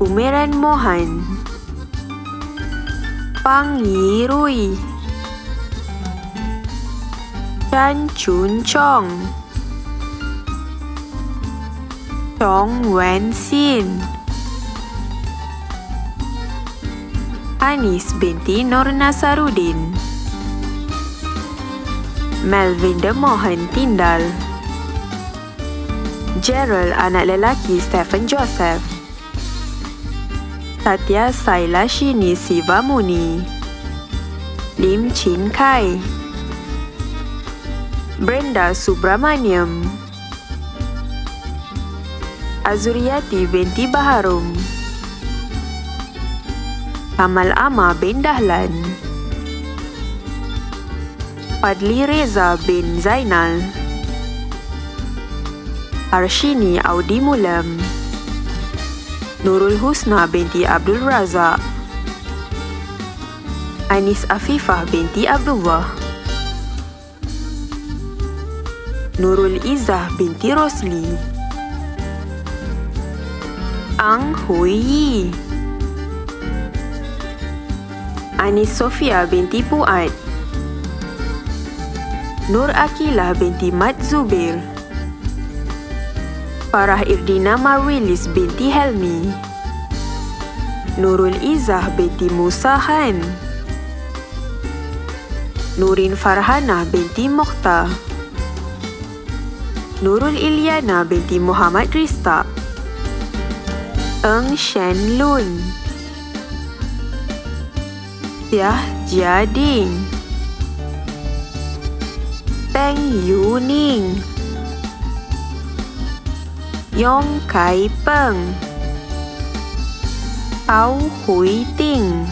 Umeran Mohan. Pang Yi Rui. Chan Chun Chong. Chong Wen Sin. Anis binti Nur Nasarudin. Melvinda Mohan Tindal. Gerald anak lelaki Stephen Joseph. Satya Saila Shini Sivamuni. Lim Chin Kai. Brenda Subramaniam. Azuriati binti Baharum. Kamal Ama bin Dahlan. Fadli Reza bin Zainal. Arshini Audi Mulam. Nurul Husna binti Abdul Razak. Anis Afifah binti Abdullah. Nurul Izzah binti Rosli. Ang Hui Yi. Anis Sofia binti Puat. Nur Akilah binti Mat Zubir. Farah Irdina Marwilis binti Helmi. Nurul Izzah binti Musa Han. Nurin Farhanah binti Mokhtar. Nurul Ilyana binti Muhammad Rista. Eng Shen Lun. Tiah Jiading. Peng Yu Ning. Yong Kai Peng. Pao Hui Ting.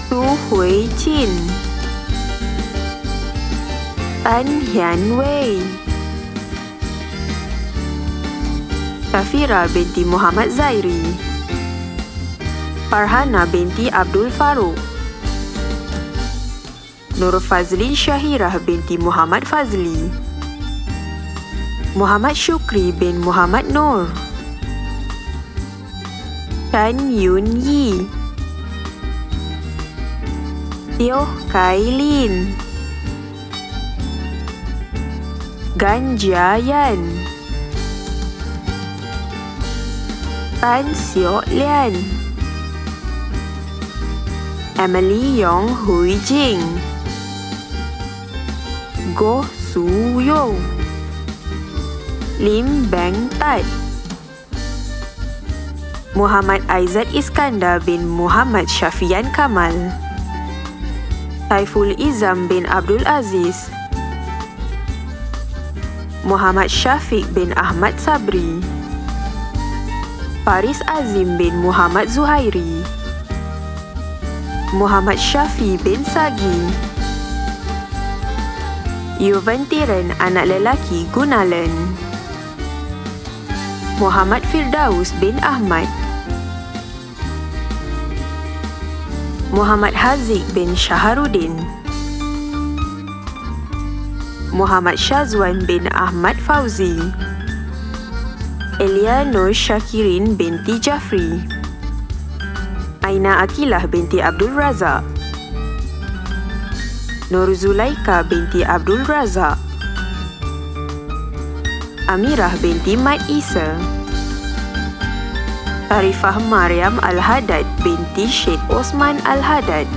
Tu Hui Chin. Tan Hian Wei. Shafira binti Muhammad Zairi. Farhana binti Abdul Farouk. Nur Fazlin Syahirah binti Muhammad Fazli. Muhammad Syukri bin Muhammad Nur. Tan Yun Yi. Tioh Kai Lin. Gan Jiayan. Tan Siok Lian. Emily Yong Hui Jing. Goh Su Yo. Lim Beng Tat. Muhammad Aizat Iskandar bin Muhammad Syafian Kamal. Saiful Izam bin Abdul Aziz. Muhammad Syafiq bin Ahmad Sabri. Faris Azim bin Muhammad Zuhairi. Muhammad Syafi bin Sagi. Yuvantiran anak lelaki Gunalan. Muhammad Firdaus bin Ahmad. Muhammad Haziq bin Syaharuddin. Muhammad Syazwan bin Ahmad Fauzi. Elia Nur Syakirin binti Jafri. Aina Akilah binti Abdul Razak. Nur Zulaika binti Abdul Razak. Amirah binti Mat Isa. Tarifah Maryam Al-Haddad binti Syed Osman Al-Haddad.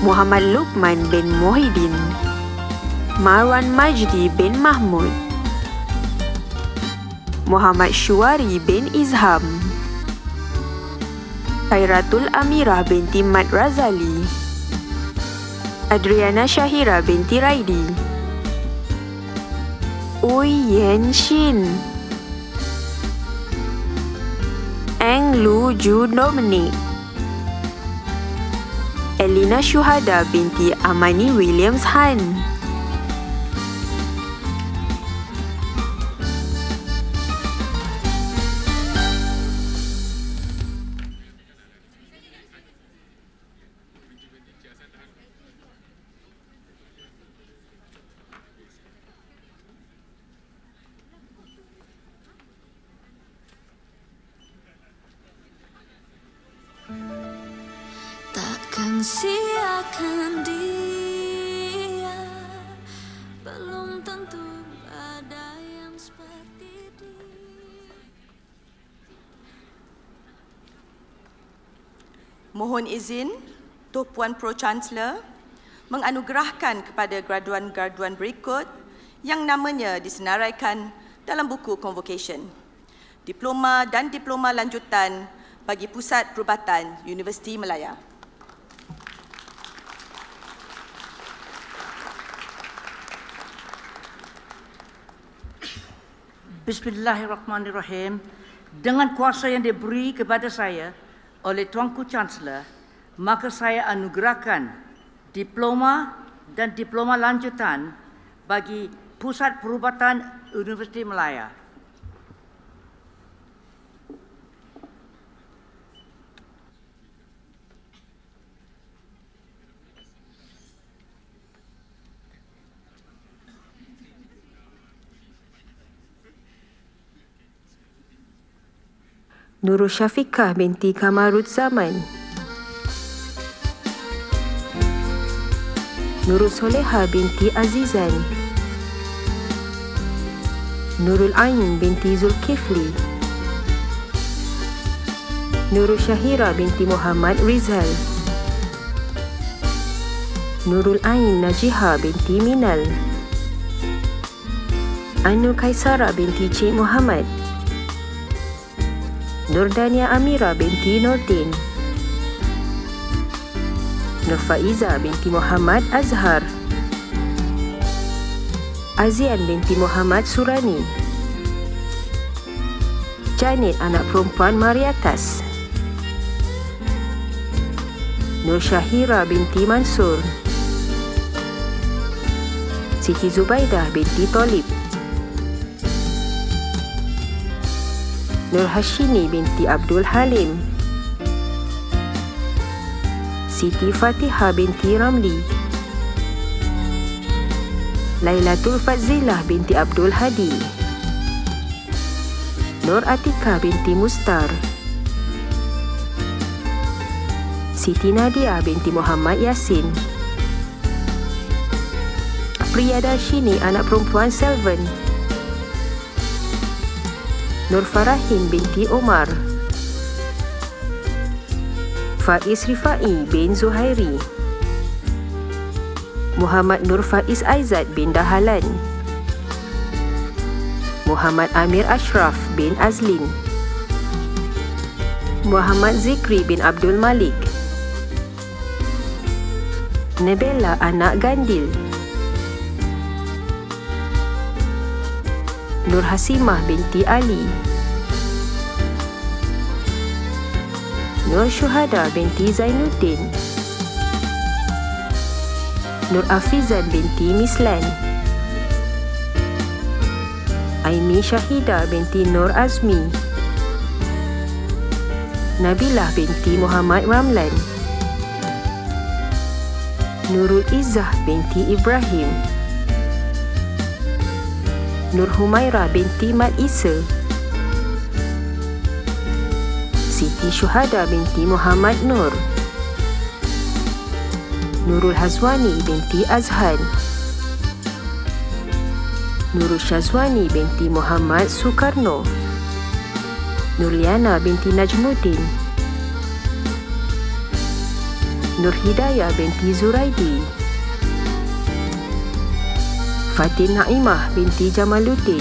Muhammad Luqman bin Muhyiddin. Marwan Majdi bin Mahmud. Muhammad Syuari bin Izham. Khairatul Amirah binti Mat Razali. Adriana Syahira binti Raidi. Ui Yen Shin. Eng Lu Ju Dominic, Elina Syuhada binti Amani Williams Han, Takkan siakan dia, belum tentu ada yang seperti dia. Mohon izin, Tuan Puan Pro-Chancellor menganugerahkan kepada graduan-graduan berikut yang namanya disenaraikan dalam buku convocation, diploma dan diploma lanjutan bagi Pusat Perubatan Universiti Malaya. Bismillahirrahmanirrahim. Dengan kuasa yang diberi kepada saya oleh Tuanku Chancellor, maka saya anugerahkan diploma dan diploma lanjutan bagi Pusat Perubatan Universiti Malaya. Nurul Syafiqah binti Kamarudzaman, Nurul Soleha binti Azizan, Nurul Ain binti Zulkifli, Nurul Syahira binti Muhammad Rizal, Nurul Ain Najiha binti Minal, Anu Kaisara binti Cik Muhammad, Nurdania Amira binti Nordin, Nur Faiza binti Muhammad Azhar, Azian binti Muhammad Surani, Janet anak perempuan Mariatas, Nur Syahira binti Mansur, Siti Zubaidah binti Tolib, Nur Hashini binti Abdul Halim, Siti Fatihah binti Ramli, Lailatul Fazilah binti Abdul Hadi, Nur Atika binti Mustar, Siti Nadia binti Muhammad Yasin, Priya Darshini anak perempuan Selvan, Nur Farahin binti Omar, Faiz Rifai bin Zuhairi, Muhammad Nur Faiz Aizat bin Dahalan, Muhammad Amir Ashraf bin Azlin, Muhammad Zikri bin Abdul Malik, Nabella anak Gandil, Nur Hasimah binti Ali, Nur Syuhada binti Zainuddin, Nur Afizan binti Mislan, Aimi Syahida binti Nur Azmi, Nabilah binti Muhammad Ramlan, Nurul Izzah binti Ibrahim, Nur Humaira binti Mat Isa, Siti Syuhada binti Muhammad Nur, Nurul Hazwani binti Azhan, Nurul Syazwani binti Muhammad Sukarno, Nurliana binti Najmuddin, Nur Hidayah binti Zuraidi, Fatin Naimah binti Jamaluddin,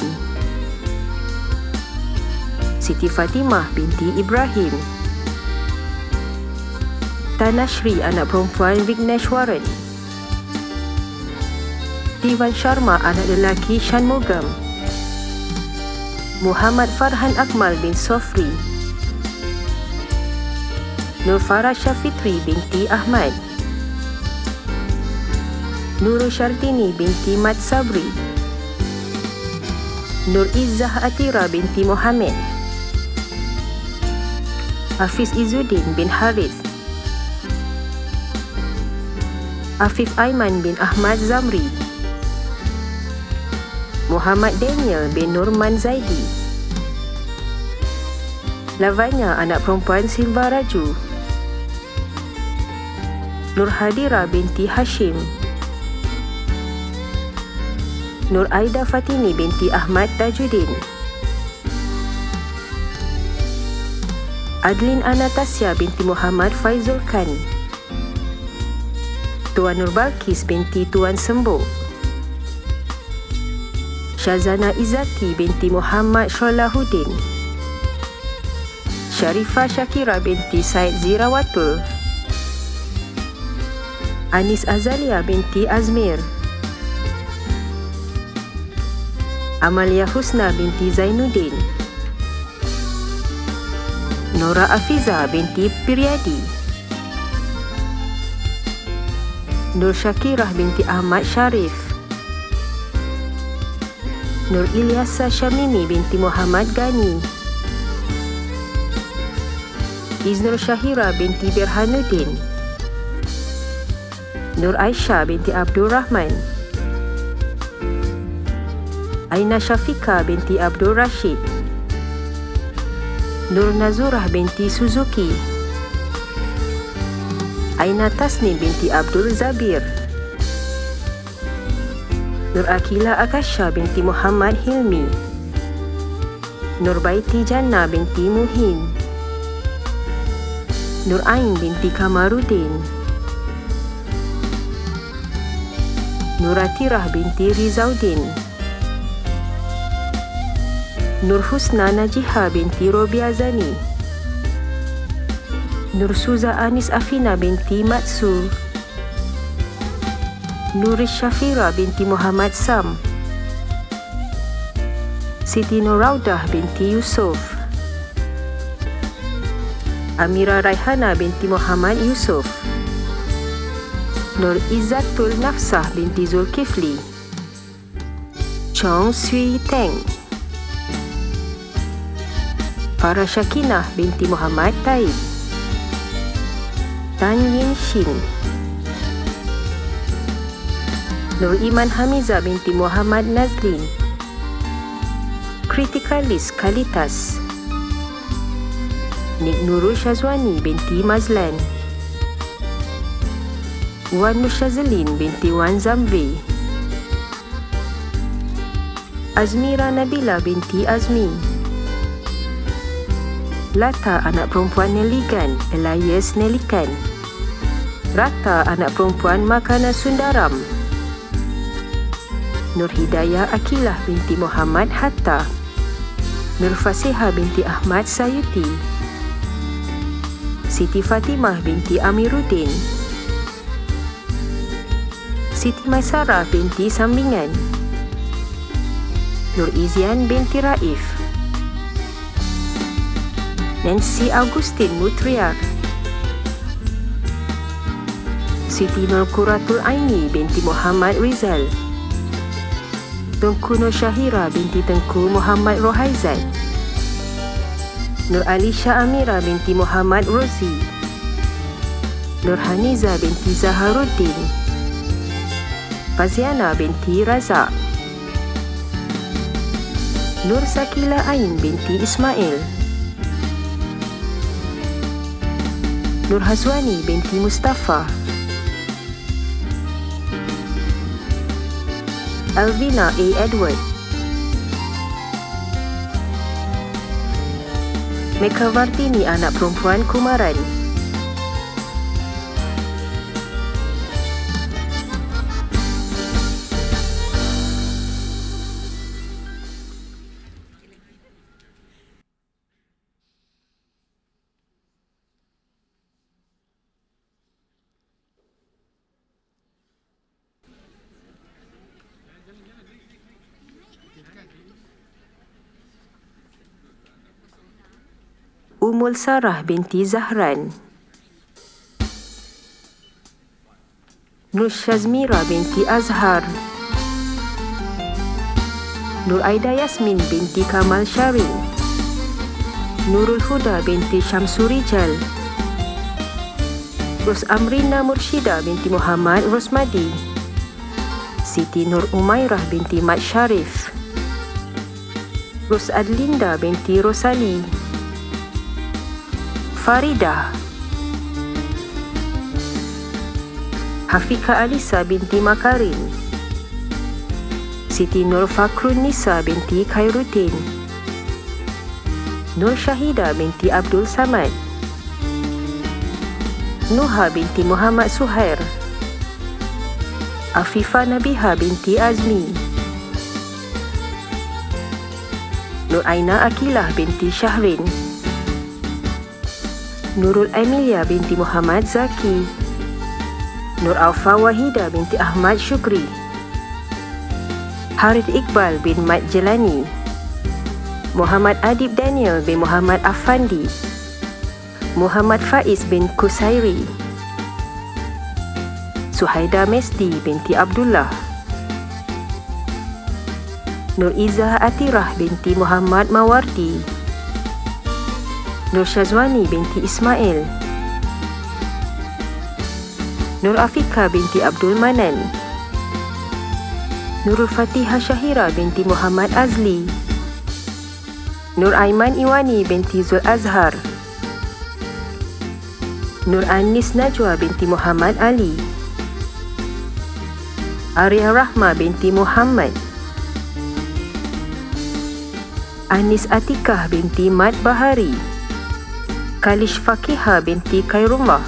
Siti Fatimah binti Ibrahim, Tanashri anak perempuan Vigneshwaran, Divan Sharma anak lelaki Shanmugam, Muhammad Farhan Akmal bin Sofri, Nur Farah Syafitri binti Ahmad, Nurul Syartini binti Mat Sabri, Nur Izzah Atira binti Muhammad, Hafiz Izzuddin bin Harith, Afif Aiman bin Ahmad Zamri, Muhammad Daniel bin Nurman Zaidi, Lavanya anak perempuan Silva Raju, Nur Hadira binti Hashim, Nur Aida Fatini binti Ahmad Tajuddin, Adlin Anastasia binti Muhammad Faizul Khan, Tuan Nur Balkis binti Tuan Sembo, Syazana Izzati binti Muhammad Syolahuddin, Sharifah Syakira binti Said Zirawatul, Anis Azalia binti Azmir, Amalia Husna binti Zainuddin, Nora Afiza binti Piryadi, Nur Syakirah binti Ahmad Syarif, Nur Ilyasa Syamimi binti Muhammad Gani, Iznur Syahira binti Birhanuddin, Nur Aisyah binti Abdul Rahman, Aina Syafika binti Abdul Rashid, Nur Nazurah binti Suzuki, Aina Tasnim binti Abdul Zabir, Nur Akila Akasha binti Muhammad Hilmi, Nur Baiti Jannah binti Muhin, Nur Ain binti Kamaruddin, Nur Atirah binti Rizauddin, Nur Husna Najiha binti Robiazani, Nur Suza Anis Afina binti Matsur, Nuris Syafira binti Muhammad Sam, Siti Nur Raudah binti Yusof, Amira Raihana binti Muhammad Yusof, Nur Izzatul Nafsah binti Zulkifli, Chong Sui Teng, Farah Syakinah binti Muhammad Taib, Tan Yin Shin, Nur Iman Hamiza binti Muhammad Nazlin, Kritikalis Kalitas, Nik Nurul Syazwani binti Mazlan, Wan Nur Syazlin binti Wan Zamri, Azmira Nabila binti Azmi, Lata anak perempuan Neligan Elias Nelikan, Rata anak perempuan Makana Sundaram, Nur Hidayah Akilah binti Muhammad Hatta, Nur Fasiha binti Ahmad Sayuti, Siti Fatimah binti Amiruddin, Siti Maisarah binti Sambingan, Nur Izian binti Raif, Nancy Augustin Mutriar, Siti Nur Quratul Aini binti Muhammad Rizal, Tengku Nur Syahira binti Tengku Muhammad Rohaizat, Nur Alisha Amira binti Muhammad Rozi, Nur Haniza binti Zaharuddin, Faziana binti Razak, Nur Sakila Ain binti Ismail, Nur Hazwani binti Mustafa, Alvina A. Edward, Meka Vartini anak perempuan Kumaran, Umul Sarah binti Zahran, Nur Syazmira binti Azhar, Nur Aida Yasmin binti Kamal Syari, Nurul Huda binti Syamsurijal, Ros Amrina Mursyida binti Muhammad Rosmadi, Siti Nur Umairah binti Mat Syarif, Ros Adlinda binti Rosali, Faridah, Hafika Alisa binti Makarin, Siti Nur Fakrun Nisa binti Khairuddin, Nur Syahida binti Abdul Samad, Nuha binti Muhammad Suhair, Afifah Nabiha binti Azmi, Nur Aina Akilah binti Syahrin, Nurul Amelia binti Muhammad Zaki, Nur Aufa Wahida binti Ahmad Syukri, Harith Iqbal bin Mat Jelani, Muhammad Adib Daniel bin Muhammad Afandi, Muhammad Faiz bin Kusairi, Suhaida Mesdi binti Abdullah, Nur Izzah Atirah binti Muhammad Mawardi, Nur Syazwani binti Ismail, Nur Afika binti Abdul Manan, Nurul Fatihah Syahira binti Muhammad Azli, Nur Aiman Iwani binti Zul Azhar, Nur Anis Najwa binti Muhammad Ali, Arya Rahma binti Muhammad, Anis Atikah binti Mat Bahari, Kalish Fakihah binti Khairullah,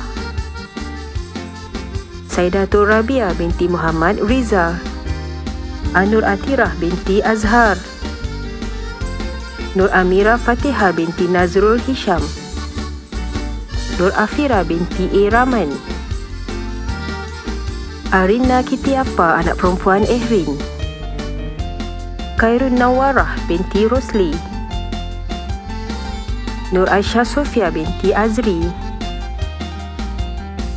Saidatul Rabia binti Muhammad Riza, Anur Atirah binti Azhar, Nur Amira Fatihah binti Nazrul Hisham, Nur Afira binti A. Rahman, Arina Kitiapa anak perempuan Ehrin, Khairun Nawarah binti Rosli, Nur Aisyah Sofia binti Azri,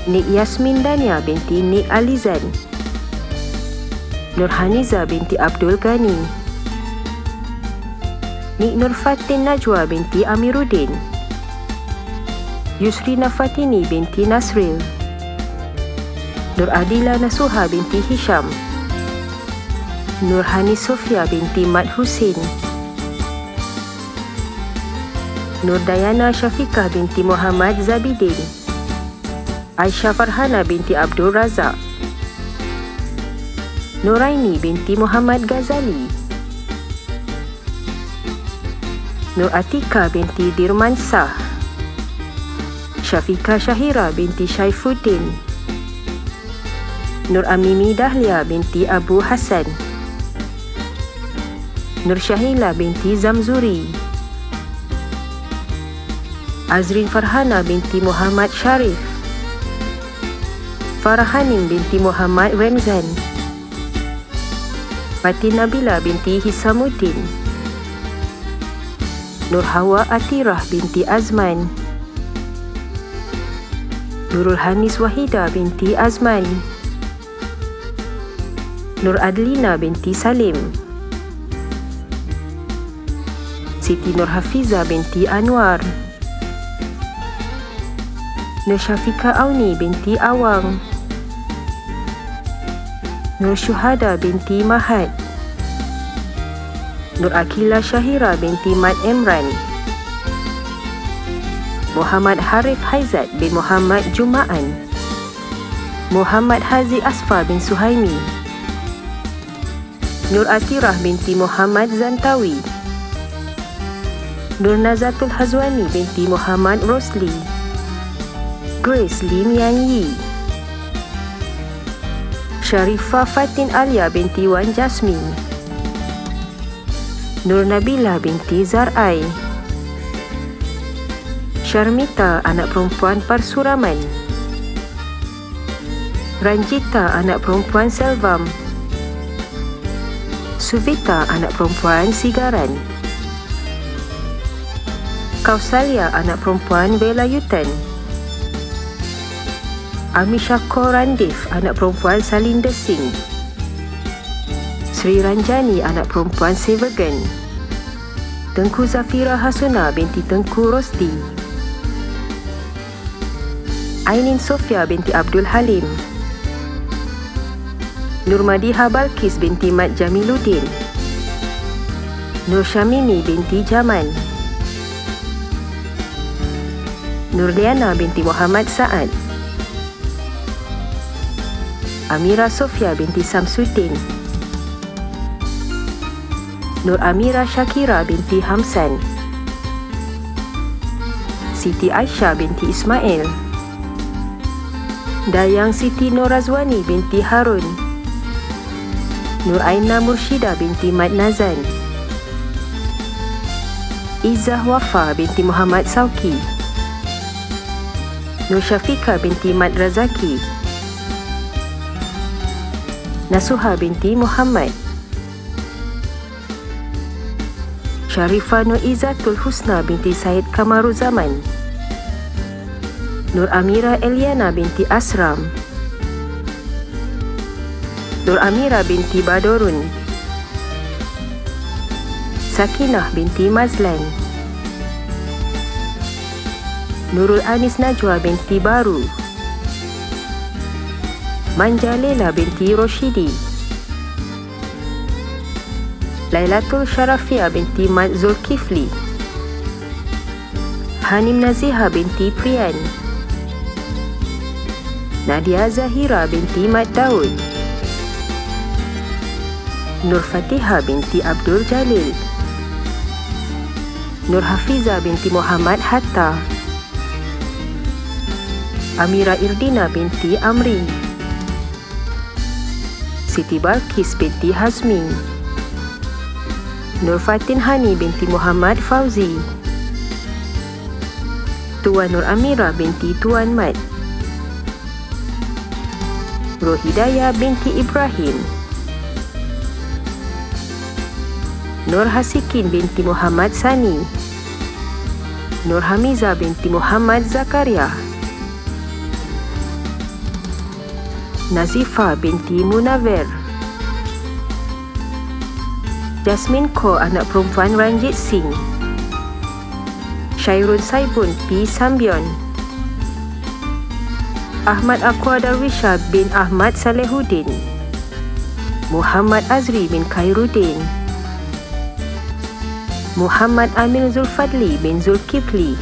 Nik Yasmin Dania binti Nik Alizan, Nur Haniza binti Abdul Ghani, Nik Nur Fatin Najwa binti Amiruddin, Yusrina Fatini binti Nasril, Nur Adila Nasuha binti Hisham, Nur Hani Sofia binti Mat Husin, Nur Dayana Syafiqah binti Muhammad Zabidin, Aisyah Farhana binti Abdul Razak, Nuraini binti Muhammad Ghazali, Nur Atika binti Dirmansah, Syafika Syahira binti Syaifuddin, Nur Amimi Dahlia binti Abu Hassan, Nur Syahila binti Zamzuri, Azrin Farhana binti Muhammad Syarif, Farah Hanim binti Muhammad Ramzan, Fatin Nabila binti Hisamuddin, Nur Hawa Atirah binti Azman, Nurul Hanis Wahida binti Azman, Nur Adlina binti Salim, Siti Nur Hafiza binti Anwar, Nur Syafika Auni binti Awang, Nur Syuhada binti Mahad, Nur Akila Syahira binti Mat Emran, Muhammad Harif Haizat bin Muhammad Jumaan, Muhammad Hazi Asfa bin Suhaimi, Nur Atirah binti Muhammad Zantawi, Nur Nazatul Hazwani binti Muhammad Rosli, Grace Lim Yang Yi, Sharifah Fatin Alia binti Wan Jasmine, Nur Nabila binti Zar'ai, Syarmita anak perempuan Parsuraman, Ranjita anak perempuan Selvam, Suvita anak perempuan Sigaran, Kausalia anak perempuan Velayutan, Amisha Korandif, anak perempuan Salinda Singh. Sri Ranjani, anak perempuan Sevagan. Tengku Zafira Hasuna binti Tengku Rosdi. Ainin Sofia binti Abdul Halim. Nurmadiha Balkis binti Mat Jamiluddin. Nur Syamimi binti Jaman. Nurliana binti Muhammad Saad. Amira Sofia binti Samsuddin. Nur Amira Shakira binti Hamsan. Siti Aisyah binti Ismail. Dayang Siti Norazwani binti Harun. Nur Aina Murshida binti Mat Nazan. Izzah Wafa binti Muhammad Sauki. Nur Syafika binti Mat Razaki. Nasuha binti Muhammad. Sharifah Nur Izzatul Husna binti Said Kamaruzaman. Nur Amira Eliana binti Asram. Nur Amira binti Badorun. Sakinah binti Mazlan. Nurul Anis Najwa binti Baru. Manja Lela binti Roshidi. Lailatul Sharafia binti Mat Zulkifli. Hanim Naziha binti Priyan. Nadia Zahira binti Mat Daud. Nur Fatiha binti Abdul Jalil. Nur Hafiza binti Muhammad Hatta. Amira Irdina binti Amri. Siti Balkis binti Hazmi. Nur Fatin Hani binti Muhammad Fauzi. Tuan Nur Amira binti Tuan Mat. Rohidaya binti Ibrahim. Nur Hasikin binti Muhammad Sani. Nur Hamiza binti Muhammad Zakaria. Nazifa binti Munawir. Jasmine Ko, anak perempuan Ranjit Singh. Syairun Saibun P. Sambion. Ahmad Aqwa Darwisha bin Ahmad Salehuddin. Muhammad Azri bin Khairuddin. Muhammad Amin Zulfadli bin Zulkifli.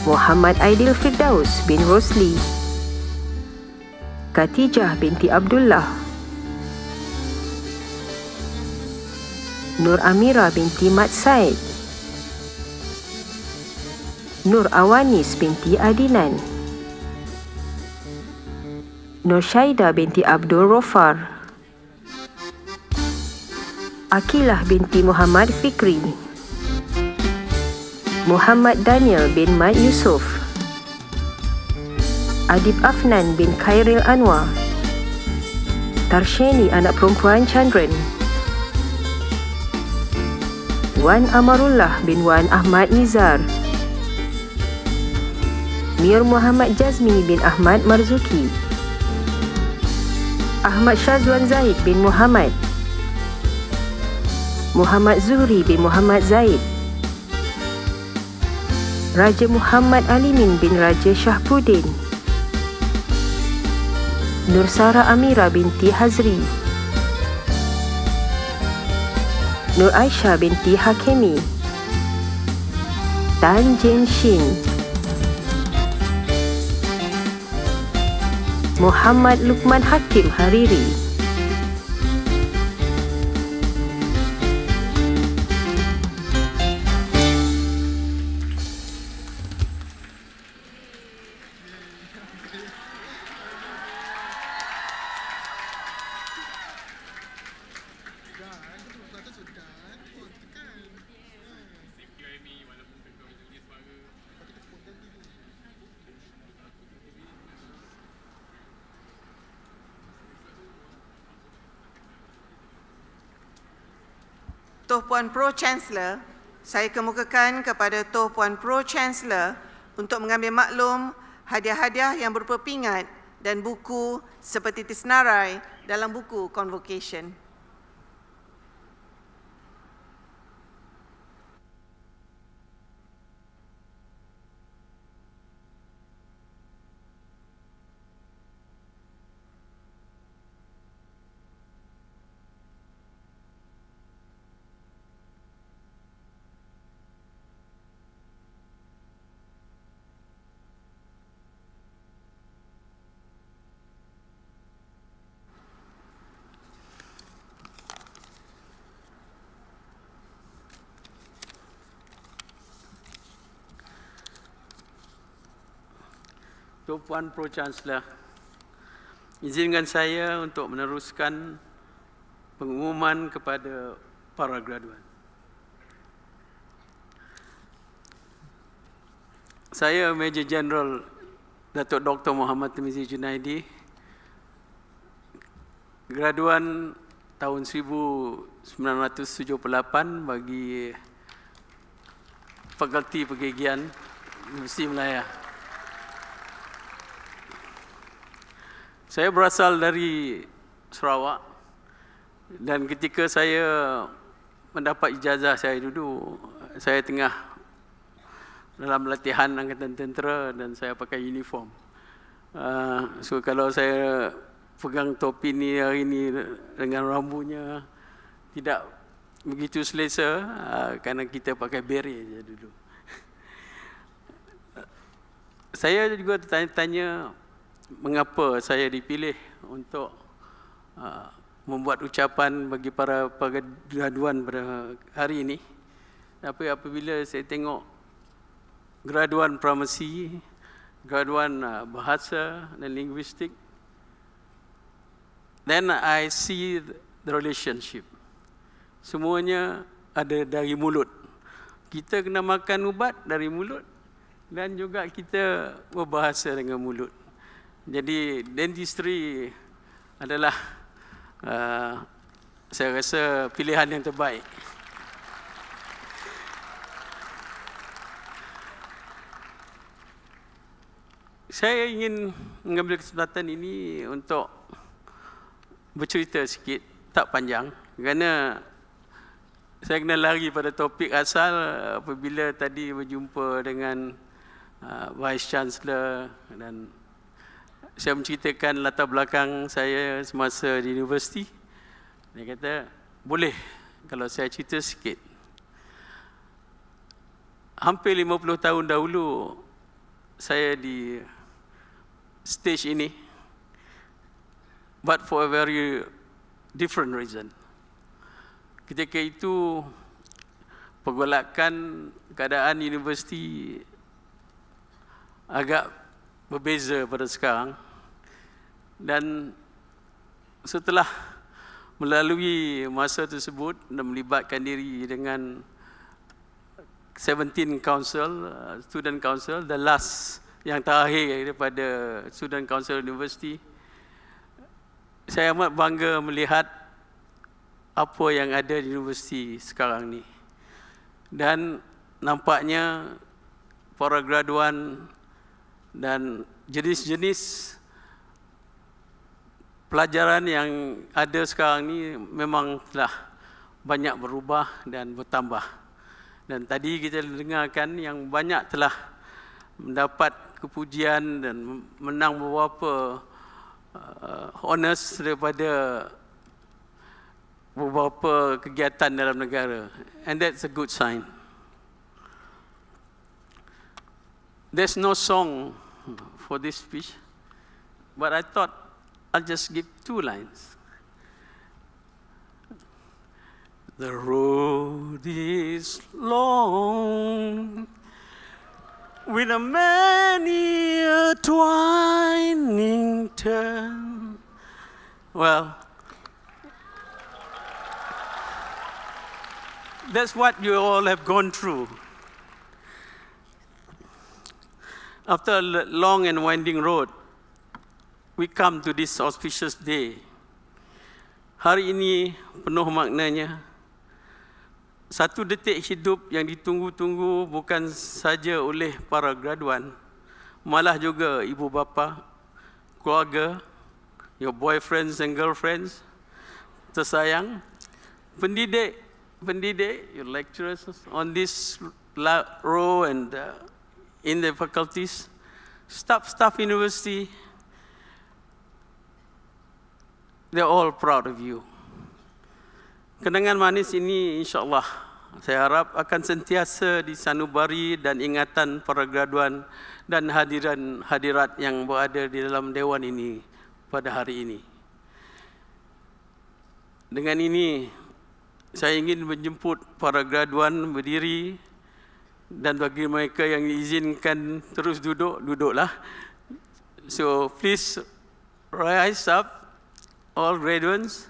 Muhammad Aidil Firdaus bin Rosli. Khatijah binti Abdullah. Nur Amira binti Mat Said. Nur Awanis binti Adinan. Nur Syaida binti Abdul Rofar. Akilah binti Muhammad Fikri. Muhammad Daniel bin Mat Yusof. Adib Afnan bin Khairil Anwar. Tarsheni, anak perempuan Chandran. Wan Amarullah bin Wan Ahmad Nizar. Mir Muhammad Jazmi bin Ahmad Marzuki. Ahmad Syazwan Zaid bin Muhammad. Muhammad Zuhri bin Muhammad Zaid. Raja Muhammad Alimin bin Raja Syahbudin. Nur Sara Amira binti Hazri. Nur Aisyah binti Hakemi. Tan Jen Shin. Muhammad Lukman Hakim Hariri. Tuan Puan Pro-Chancellor, saya kemukakan kepada Tuan Puan Pro-Chancellor untuk mengambil maklum hadiah-hadiah yang berupa pingat dan buku seperti disenarai dalam buku Convocation. Tuan Pro-Chancellor, izinkan saya untuk meneruskan pengumuman kepada para graduan. Saya Major General Datuk Dr. Muhammad Tamizi Junaidi, graduan tahun 1978 bagi Fakulti Pergigian Universiti Melaya. Saya berasal dari Sarawak dan ketika saya mendapat ijazah saya dulu, saya tengah dalam latihan Angkatan Tentera dan saya pakai uniform. So kalau saya pegang topi ni hari ni dengan rambutnya tidak begitu selesa kerana kita pakai beret je dulu. Saya juga tanya-tanya mengapa saya dipilih untuk membuat ucapan bagi para graduan pada hari ini. Tapi apabila saya tengok graduan farmasi, graduan bahasa dan linguistik, then I see the relationship. Semuanya ada dari mulut. Kita kena makan ubat dari mulut dan juga kita berbahasa dengan mulut. Jadi dentistry adalah saya rasa pilihan yang terbaik. Saya ingin mengambil kesempatan ini untuk bercerita sikit, tak panjang, kerana saya kena lari pada topik asal apabila tadi berjumpa dengan Vice Chancellor dan saya menceritakan latar belakang saya semasa di universiti. Dia kata, boleh kalau saya cerita sikit. Hampir 50 tahun dahulu, saya di stage ini, but for a very different reason. Ketika itu, pergolakan keadaan universiti agak berbeza pada sekarang. Dan setelah melalui masa tersebut dan melibatkan diri dengan 17 council, student council, the last yang terakhir daripada student council university, saya amat bangga melihat apa yang ada di universiti sekarang ni. Dan nampaknya para graduan dan jenis-jenis pelajaran yang ada sekarang ni memang telah banyak berubah dan bertambah. Dan tadi kita dengarkan yang banyak telah mendapat kepujian dan menang beberapa honors daripada beberapa kegiatan dalam negara. And that's a good sign. There's no song for this speech, but I thought I'll just give 2 lines. The road is long, with a many a twining turn. Well, that's what you all have gone through. After a long and winding road, we come to this auspicious day. Hari ini penuh maknanya. Satu detik hidup yang ditunggu-tunggu bukan saja oleh para graduan, malah juga ibu bapa, keluarga, your boyfriends and girlfriends tersayang, pendidik, your lecturers on this row and in the faculties, staff university, they're all proud of you. Kenangan manis ini insyaAllah saya harap akan sentiasa disanubari dan ingatan para graduan dan hadirat yang berada di dalam dewan ini pada hari ini. Dengan ini, saya ingin menjemput para graduan berdiri dan bagi mereka yang diizinkan terus duduk, duduklah. So please rise up, all graduates.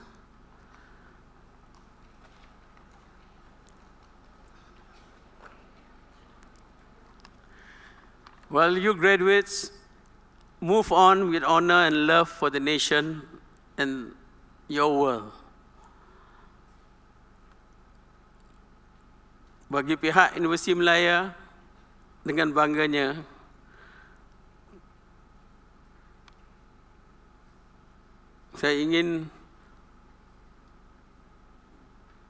While you graduates move on with honor and love for the nation and your world. Bagi pihak Universiti Malaya, dengan bangganya, saya ingin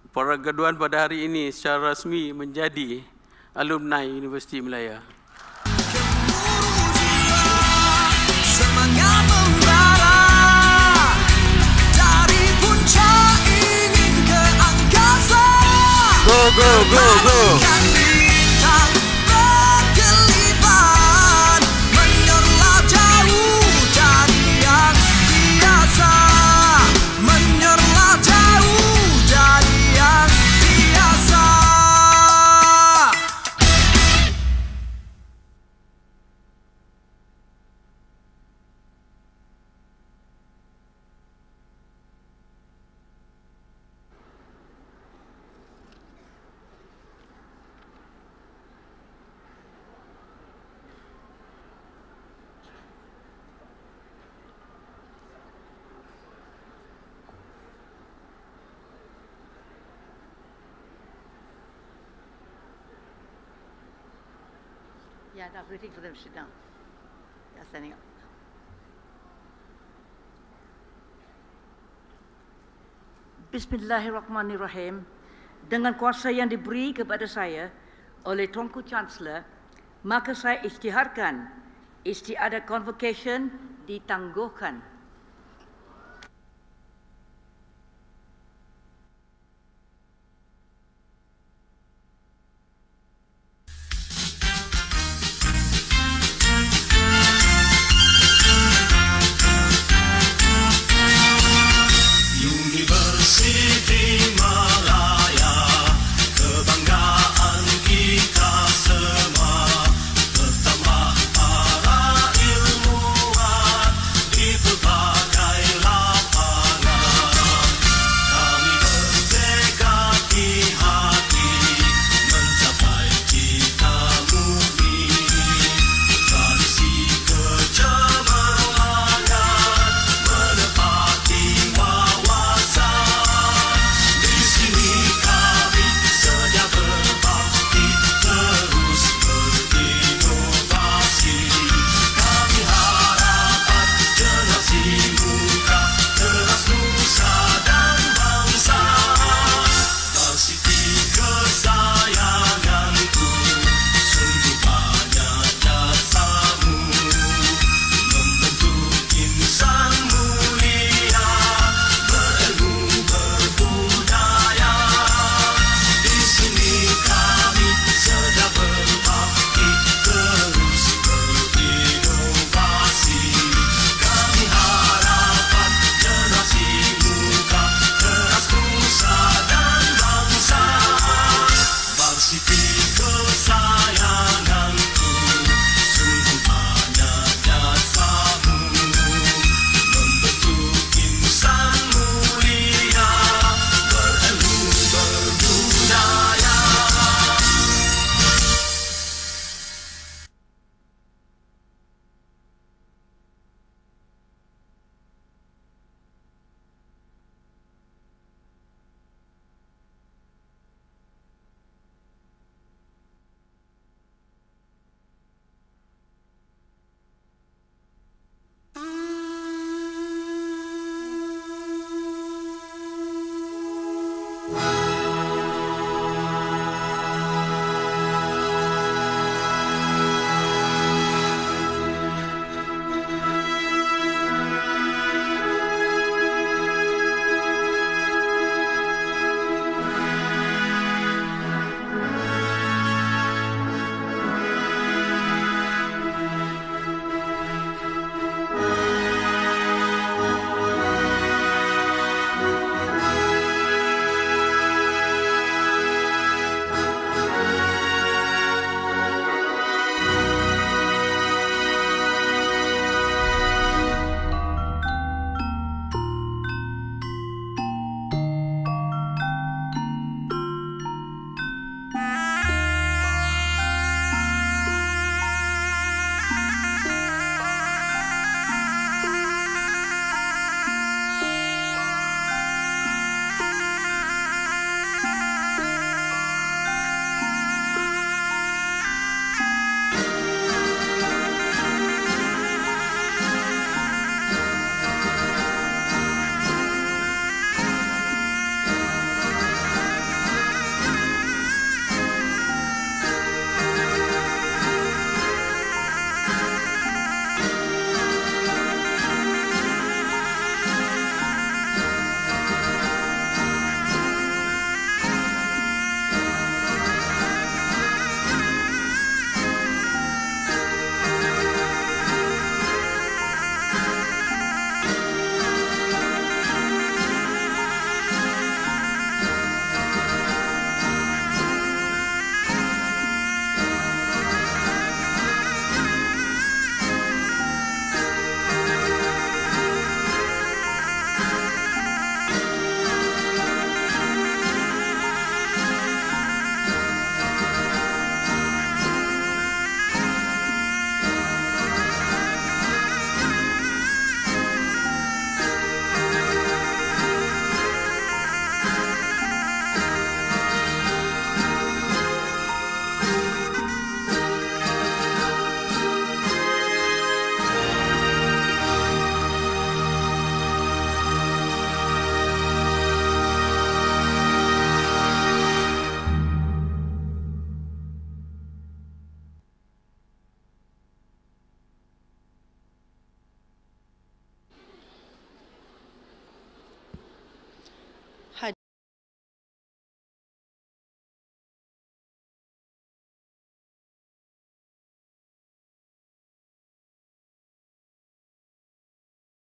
para graduan pada hari ini secara rasmi menjadi alumni Universiti Malaya. Semangat membara dari puncak ingin ke angkasa. Go, go, go, go. Bintang berkelipan menyerlah jauh dari yang biasa. Menyerlah jauh dari yang biasa. Yeah, I'm waiting for them to sit down. They're standing up. Bismillahirrahmanirrahim. Dengan kuasa yang diberi kepada saya oleh Tuanku Chancellor, maka saya isytiharkan istiadat convocation ditangguhkan.